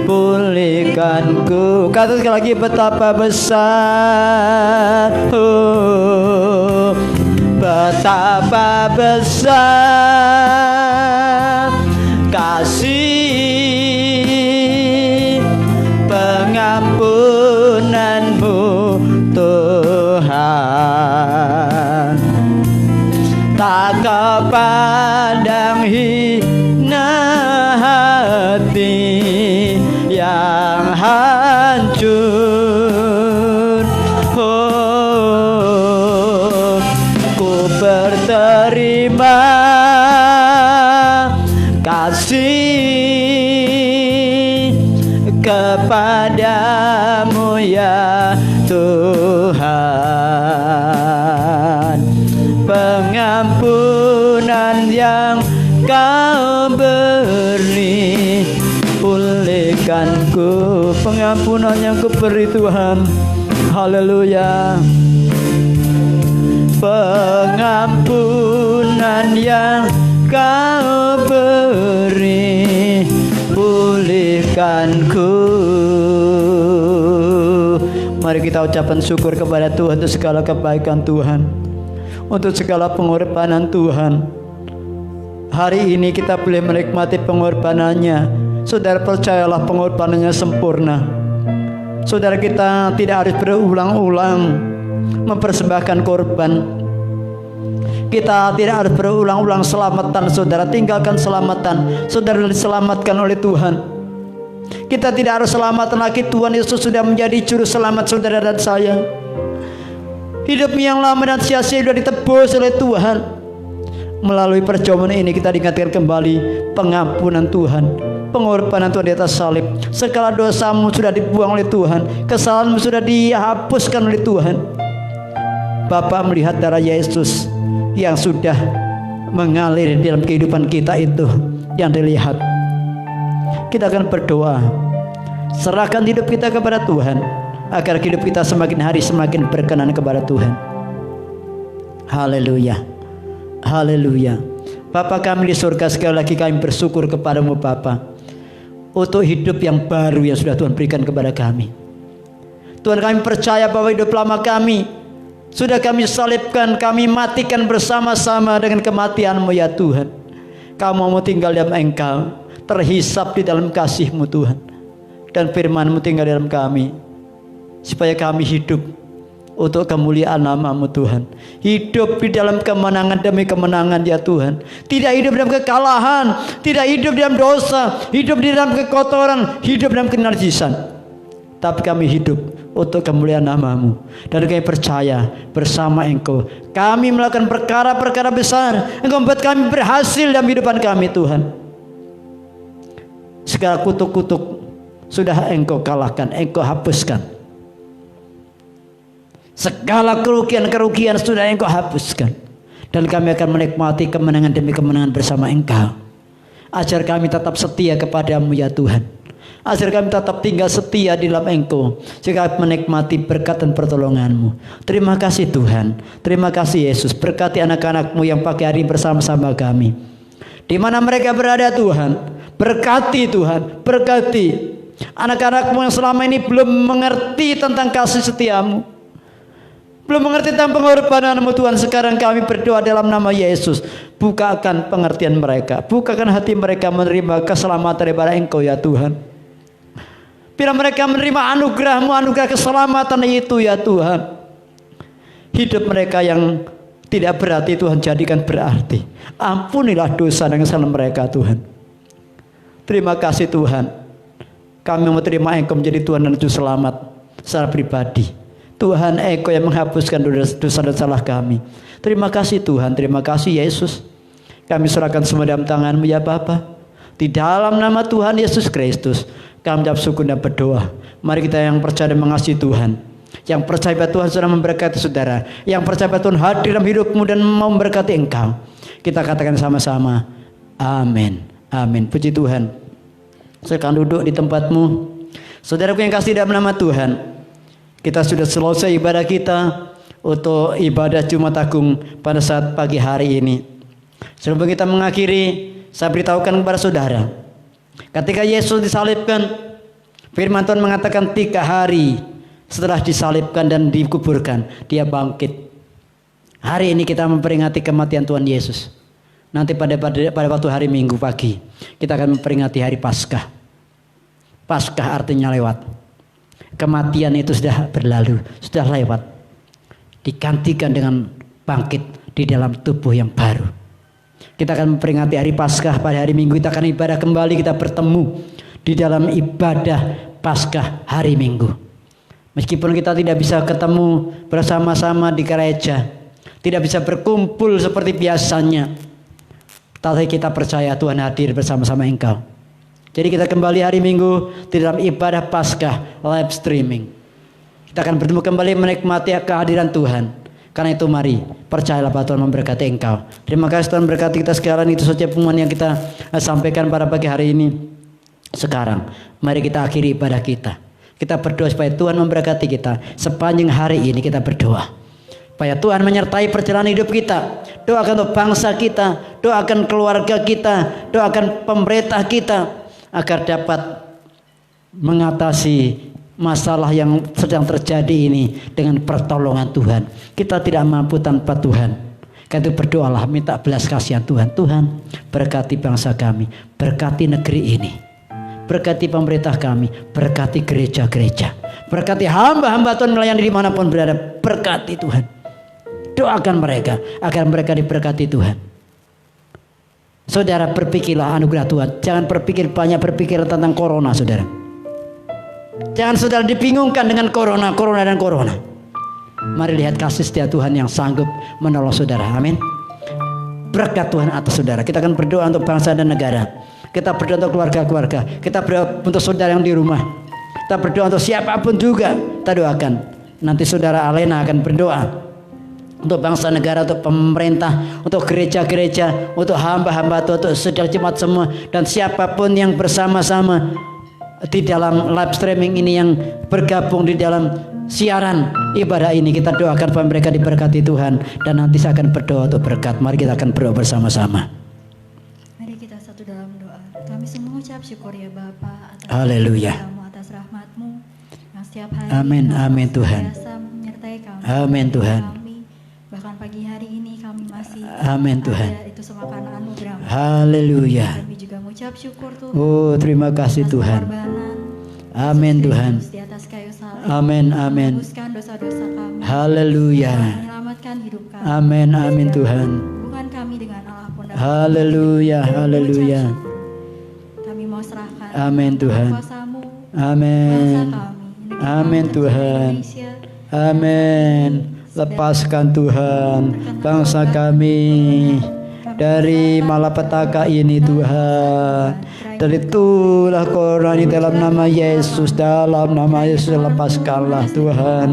pulihkanku. Kata sekali lagi, betapa besar, oh, betapa besar kasih pengampunan-Mu Tuhan. Tak kepandang hina hati yang hancur. Oh, ku berterima kasih kepadamu ya Tuhan. Pengampunan yang Kau beri, pulihkanku. Pengampunan yang Kau beri Tuhan. Haleluya. Pengampunan yang Kau beri, pulihkanku. Mari kita ucapkan syukur kepada Tuhan untuk segala kebaikan Tuhan, untuk segala pengorbanan Tuhan. Hari ini kita boleh menikmati pengorbanannya. Saudara percayalah, pengorbanannya sempurna. Saudara, kita tidak harus berulang-ulang mempersembahkan korban. Kita tidak harus berulang-ulang selamatan. Saudara, tinggalkan selamatan. Saudara diselamatkan oleh Tuhan. Kita tidak harus selamatan lagi. Tuhan Yesus sudah menjadi juru selamat saudara dan saya. Hidup yang lama dan sia-sia sudah ditebus oleh Tuhan. Melalui perjamuan ini kita diingatkan kembali pengampunan Tuhan, pengorbanan Tuhan di atas salib. Segala dosamu sudah dibuang oleh Tuhan, kesalahanmu sudah dihapuskan oleh Tuhan. Bapa melihat darah Yesus yang sudah mengalir di dalam kehidupan kita itu yang dilihat. Kita akan berdoa, serahkan hidup kita kepada Tuhan, agar hidup kita semakin hari semakin berkenan kepada Tuhan. Haleluya. Haleluya. Bapa kami di surga, sekali lagi kami bersyukur kepadamu Bapa, untuk hidup yang baru yang sudah Tuhan berikan kepada kami. Tuhan, kami percaya bahwa hidup lama kami sudah kami salibkan, kami matikan bersama-sama dengan kematian-Mu ya Tuhan. Kami mau tinggal dalam Engkau, terhisap di dalam kasih-Mu Tuhan, dan firman-Mu tinggal dalam kami, supaya kami hidup untuk kemuliaan nama-Mu Tuhan. Hidup di dalam kemenangan demi kemenangan ya Tuhan. Tidak hidup dalam kekalahan, tidak hidup dalam dosa, hidup di dalam kekotoran, hidup dalam kenarjisan. Tapi kami hidup untuk kemuliaan nama-Mu. Dan kami percaya bersama Engkau kami melakukan perkara-perkara besar. Engkau membuat kami berhasil dalam kehidupan kami Tuhan. Segala kutuk-kutuk sudah Engkau kalahkan, Engkau hapuskan. Segala kerugian-kerugian sudah Engkau hapuskan. Dan kami akan menikmati kemenangan demi kemenangan bersama Engkau. Ajar kami tetap setia kepadamu ya Tuhan. Ajar kami tetap tinggal setia di dalam Engkau, sehingga menikmati berkat dan pertolongan-Mu. Terima kasih Tuhan. Terima kasih Yesus. Berkati anak-anak-Mu yang pagi hari bersama-sama kami. Di mana mereka berada Tuhan, berkati Tuhan, berkati anak-anak-Mu yang selama ini belum mengerti tentang kasih setia-Mu, belum mengerti tentang pengorbanan-Mu Tuhan. Sekarang kami berdoa dalam nama Yesus, bukakan pengertian mereka, bukakan hati mereka menerima keselamatan daripada Engkau ya Tuhan. Bila mereka menerima anugerah-Mu, anugerah keselamatan itu ya Tuhan, hidup mereka yang tidak berarti Tuhan jadikan berarti. Ampunilah dosa dan kesalahan mereka Tuhan. Terima kasih Tuhan. Kami mau terima Engkau menjadi Tuhan dan Juru Selamat secara pribadi. Tuhan, Engkau yang menghapuskan dosa dan salah kami. Terima kasih Tuhan. Terima kasih Yesus. Kami serahkan semua dalam tangan-Mu ya Bapa. Di dalam nama Tuhan Yesus Kristus kami ucap syukur dan berdoa. Mari kita yang percaya dan mengasihi Tuhan, yang percaya bahwa Tuhan sudah memberkati saudara, yang percaya bahwa Tuhan hadir dalam hidupmu dan mau memberkati engkau, kita katakan sama-sama, amin, amin. Puji Tuhan. Silakan duduk di tempatmu. Saudaraku yang kasih dalam nama Tuhan, kita sudah selesai ibadah kita untuk ibadah Jumat Agung pada saat pagi hari ini. Sebelum kita mengakhiri, saya beritahukan kepada saudara, ketika Yesus disalibkan, firman Tuhan mengatakan 3 hari setelah disalibkan dan dikuburkan, Dia bangkit. Hari ini kita memperingati kematian Tuhan Yesus. Nanti pada waktu hari Minggu pagi, kita akan memperingati hari Paskah. Paskah artinya lewat. Kematian itu sudah berlalu, sudah lewat. Digantikan dengan bangkit di dalam tubuh yang baru. Kita akan memperingati hari Paskah. Pada hari Minggu kita akan ibadah kembali, kita bertemu di dalam ibadah Paskah hari Minggu. Meskipun kita tidak bisa ketemu bersama-sama di gereja, tidak bisa berkumpul seperti biasanya, tapi kita percaya Tuhan hadir bersama-sama engkau. Jadi kita kembali hari Minggu di dalam ibadah Paskah live streaming. Kita akan bertemu kembali menikmati kehadiran Tuhan. Karena itu mari percayalah bahwa Tuhan memberkati engkau. Terima kasih Tuhan berkati kita sekalian. Itu saja pengumuman yang kita sampaikan pada pagi hari ini. Sekarang mari kita akhiri ibadah kita. Kita berdoa supaya Tuhan memberkati kita. Sepanjang hari ini kita berdoa supaya Tuhan menyertai perjalanan hidup kita. Doakan untuk bangsa kita, doakan keluarga kita, doakan pemerintah kita agar dapat mengatasi masalah yang sedang terjadi ini dengan pertolongan Tuhan. Kita tidak mampu tanpa Tuhan. Karena itu berdoalah, minta belas kasihan Tuhan. Tuhan berkati bangsa kami, berkati negeri ini, berkati pemerintah kami, berkati gereja-gereja, berkati hamba-hamba Tuhan melayani dimanapun berada. Berkati Tuhan. Doakan mereka agar mereka diberkati Tuhan. Saudara, berpikirlah anugerah Tuhan. Jangan banyak berpikir tentang corona, saudara. Jangan saudara dibingungkan dengan corona. Mari lihat kasih setia Tuhan yang sanggup menolong saudara. Amin. Berkat Tuhan atas saudara. Kita akan berdoa untuk bangsa dan negara. Kita berdoa untuk keluarga-keluarga. Kita berdoa untuk saudara yang di rumah. Kita berdoa untuk siapapun juga. Kita doakan. Nanti saudara Alena akan berdoa untuk bangsa negara, untuk pemerintah, untuk gereja-gereja, untuk hamba-hamba Tuhan, untuk saudara jemaat semua, dan siapapun yang bersama-sama di dalam live streaming ini, yang bergabung di dalam siaran ibadah ini. Kita doakan supaya mereka diberkati Tuhan. Dan nanti saya akan berdoa untuk berkat. Mari kita akan berdoa bersama-sama. Mari kita satu dalam doa. Kami semua ucap syukur ya Bapa atas Haleluya. atas rahmat-Mu yang setiap hari. Amin, amin Tuhan. Biasa menyertai kami. Amin Tuhan. Kami, bahkan pagi hari ini kami masih Amin Tuhan. ada, itu semua karena anugerah. Haleluya. Kami juga mengucap syukur Tuhan. Oh, terima kasih atas Tuhan. pengorbanan Amin Yesus Tuhan. Kristus di atas kayu salib. Amin, amin. Menebuskan dosa-dosa kami. Haleluya. Menyelamatkan hidup kami. Amin, amin Tuhan. Hubungan kami dengan Allah pun dapat Haleluya, haleluya. kami mau serahkan Amin Tuhan. kuasa-Mu, Amin. bangsa kami, negeri Amin kami, Tuhan. Indonesia. Amin. Lepaskan Tuhan bangsa kami dari malapetaka ini Tuhan. Dari itulah corona ini dalam nama Yesus, dalam nama Yesus lepaskanlah Tuhan.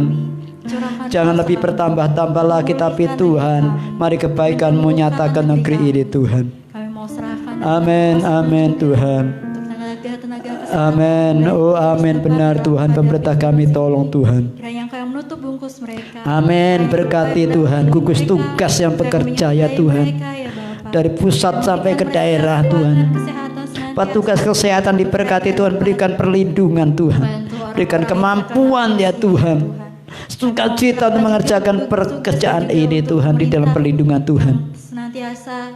Jangan lebih bertambah-tambah lagi, tapi Tuhan, mari kebaikan-Mu nyatakan negeri ini Tuhan. Kami mau serahkan Amin, amin Tuhan. untuk tenaga Amin, oh amin, benar Tuhan. Pemerintah kami tolong Tuhan. kiranya Engkau yang menutup bungkus mereka. Amin, berkati Tuhan. Gugus tugas yang bekerja ya Tuhan, Mereka ya Bapa. dari pusat sampai ke daerah Tuhan. Kesehatan senantiasa. Petugas kesehatan diberkati Tuhan, berikan perlindungan Tuhan, berikan kemampuan ya Tuhan, sukacita untuk mengerjakan pekerjaan ini Tuhan di dalam perlindungan Tuhan. Senantiasa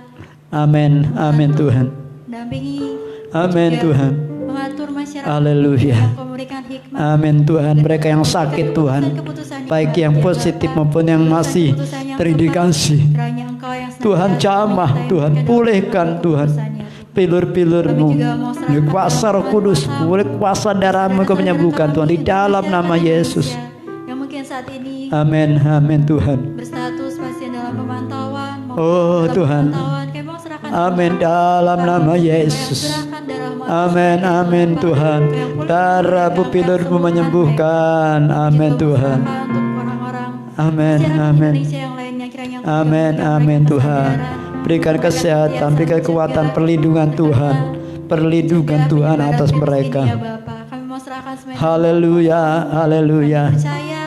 Amin, amin Tuhan. dampingi. Amin Tuhan. Mengatur masyarakat. Haleluya. Engkau memberikan hikmat. Amin Tuhan. Mereka yang sakit Tuhan, baik yang positif maupun yang masih terindikasi, Kiranya Engkau yang Tuhan jamah, Tuhan pulihkan Tuhan pilur-pilur-Mu. Di kuasa Roh Kudus, boleh kuasa darah-Mu Kau menyembuhkan Tuhan di dalam nama Yesus. yang mungkin saat ini Amin, amin Tuhan. berstatus pasien dalam pemantauan maupun Oh dalam Tuhan. pemantauan, kami mau serahkan Amin dalam nama Yesus. serahkan darah-Mu Amin, amin Tuhan. Darah-Mu pilur-Mu menyembuhkan. Amin Tuhan. untuk orang-orang Amin, masyarakat amin. Indonesia yang lainnya, kiranya Engkau Amin, juga amin memberikan Tuhan. kesadaran. Berikan kesehatan, berikan kekuatan, perlindungan Tuhan. Perlindungan Tuhan atas mereka. Ya Bapa, kami mau serahkan semuanya. Haleluya, haleluya. Percaya.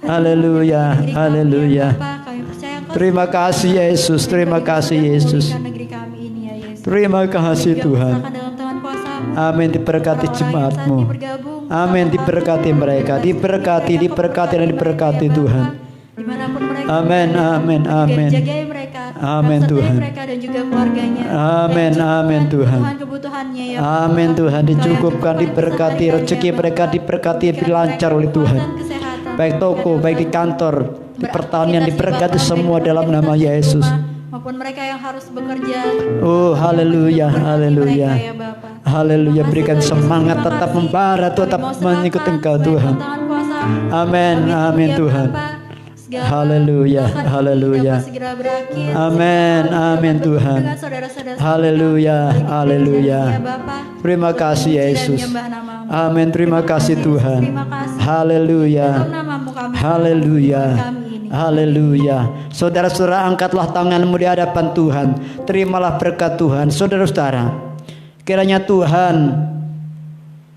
Haleluya, haleluya. Kami percaya Engkau Terima kasih Yesus, terima kasih Yesus. memulihkan negeri kami ini ya Yesus. Terima kasih Juga Tuhan. serahkan dalam tangan kuasa-Mu. Amin, diberkati Orang-orang yang saat jemaat-Mu. ini bergabung, Amin, diberkati mereka, diberkati, diberkati dan diberkati Tuhan. dimanapun mereka Amin, amin, amin. jagai mereka, Amin, sertai Tuhan. mereka dan juga keluarganya. Amin, Dan amin, Tuhan. kebutuhannya ya Amin Tuhan, dicukupkan, diberkati, rezeki mereka diberkati, dilancar oleh Tuhan. kesehatan. Baik toko, baik di kantor, di pertanian diberkati semua dalam nama Yesus. Maupun mereka yang harus bekerja. Oh haleluya, haleluya. Mereka ya Bapa. Haleluya, berikan semangat tetap membara, tetap mengikut Engkau Tuhan. Amin, amin Tuhan. Haleluya, haleluya. Amin, amin Tuhan. Haleluya, haleluya. Terima kasih Yesus. Amin, terima kasih Tuhan. Haleluya. Haleluya. Haleluya. Saudara-saudara, angkatlah tanganmu di hadapan Tuhan. Terimalah berkat Tuhan. Saudara-saudara, kiranya Tuhan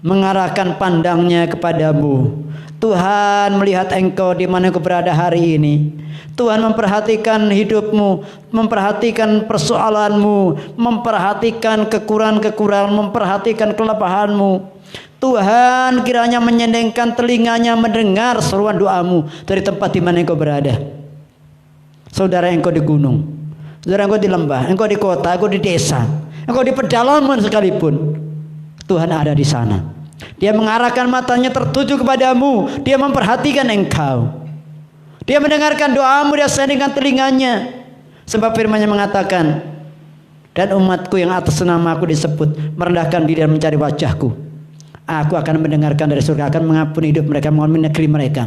mengarahkan pandangnya kepadamu. Tuhan melihat engkau di mana engkau berada hari ini. Tuhan memperhatikan hidupmu, memperhatikan persoalanmu, memperhatikan kekurangan-kekurangan, memperhatikan kelemahanmu. Tuhan kiranya menyendengkan telinganya mendengar seruan doamu dari tempat di mana engkau berada. Saudara, engkau di gunung, saudara engkau di lembah, engkau di kota, engkau di desa, engkau di pedalaman sekalipun, Tuhan ada di sana. Dia mengarahkan matanya tertuju kepadamu. Dia memperhatikan engkau. Dia mendengarkan doamu. Dia sendingkan telinganya. Sebab firman-Nya mengatakan, dan umatku yang atas nama aku disebut merendahkan diri dan mencari wajahku, aku akan mendengarkan dari surga, akan mengampuni hidup mereka, mengampuni negeri mereka.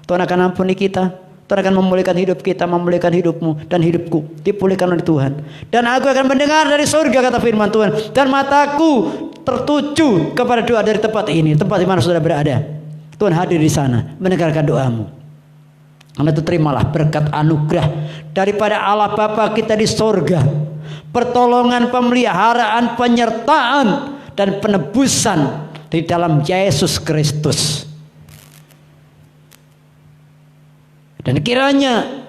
Tuhan akan ampuni kita. Tuhan akan memulihkan hidup kita, memulihkan hidupmu dan hidupku, dipulihkan oleh Tuhan. Dan aku akan mendengar dari surga, kata firman Tuhan. Dan mataku tertuju kepada doa dari tempat ini, tempat di mana saudara berada. Tuhan hadir di sana, mendengarkan doamu. Karena itu terimalah berkat anugerah daripada Allah Bapa kita di surga, pertolongan, pemeliharaan, penyertaan dan penebusan di dalam Yesus Kristus. Dan kiranya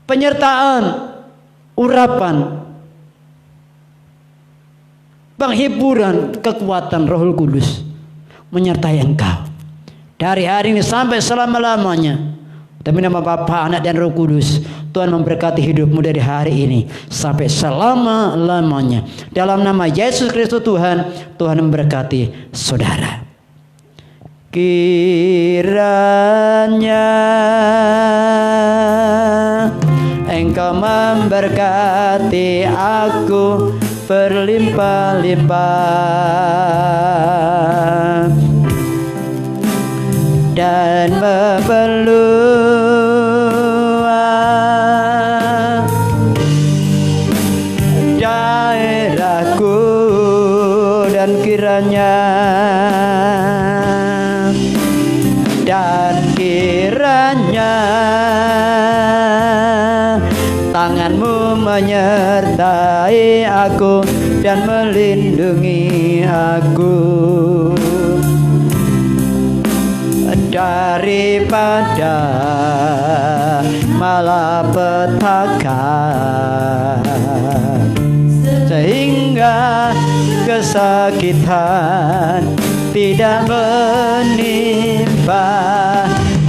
penyertaan, urapan, penghiburan, kekuatan Roh Kudus, menyertai engkau dari hari ini sampai selama-lamanya. Demi nama Bapa, Anak dan Roh Kudus, Tuhan memberkati hidupmu dari hari ini sampai selama-lamanya. Dalam nama Yesus Kristus Tuhan, Tuhan memberkati saudara. Kiranya Engkau memberkati aku berlimpah-limpah dan memperluas daerahku, dan kiranya tanganmu menyertai aku dan melindungi aku daripada malapetaka, sehingga kesakitan tidak menimpa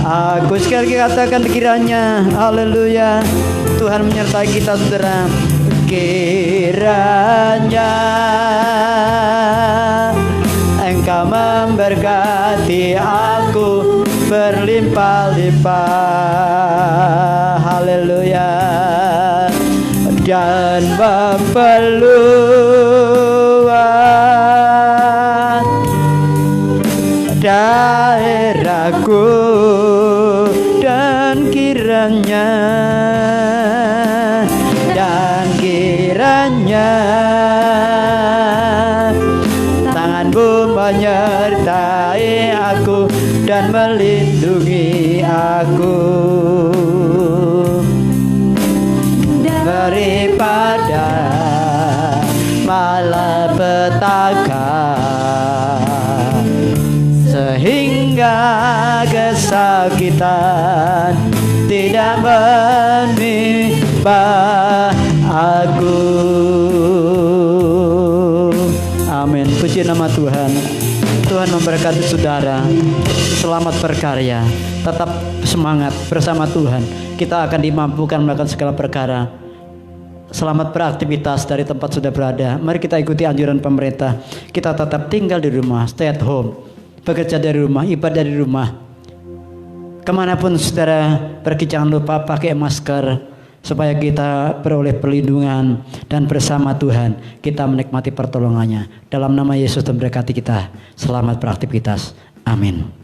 aku. Sekali lagi katakan kiranya, haleluya, Tuhan menyertai kita saudara. Kiranya Engkau memberkati aku berlimpah-limpah, haleluya, dan memperluas daerahku, dan kiranya tanganmu menyertai aku dan melindungi aku daripada malapetaka, sehingga kesakitan tidak menimpa aku. Amin. Puji nama Tuhan. Tuhan memberkati saudara. Selamat berkarya. Tetap semangat bersama Tuhan. Kita akan dimampukan melakukan segala perkara. Selamat beraktivitas dari tempat sudah berada. Mari kita ikuti anjuran pemerintah. Kita tetap tinggal di rumah, stay at home, bekerja dari rumah, ibadah dari rumah. Kemanapun saudara pergi, jangan lupa pakai masker supaya kita beroleh perlindungan dan bersama Tuhan kita menikmati pertolongannya. Dalam nama Yesus memberkati kita. Selamat beraktivitas. Amin.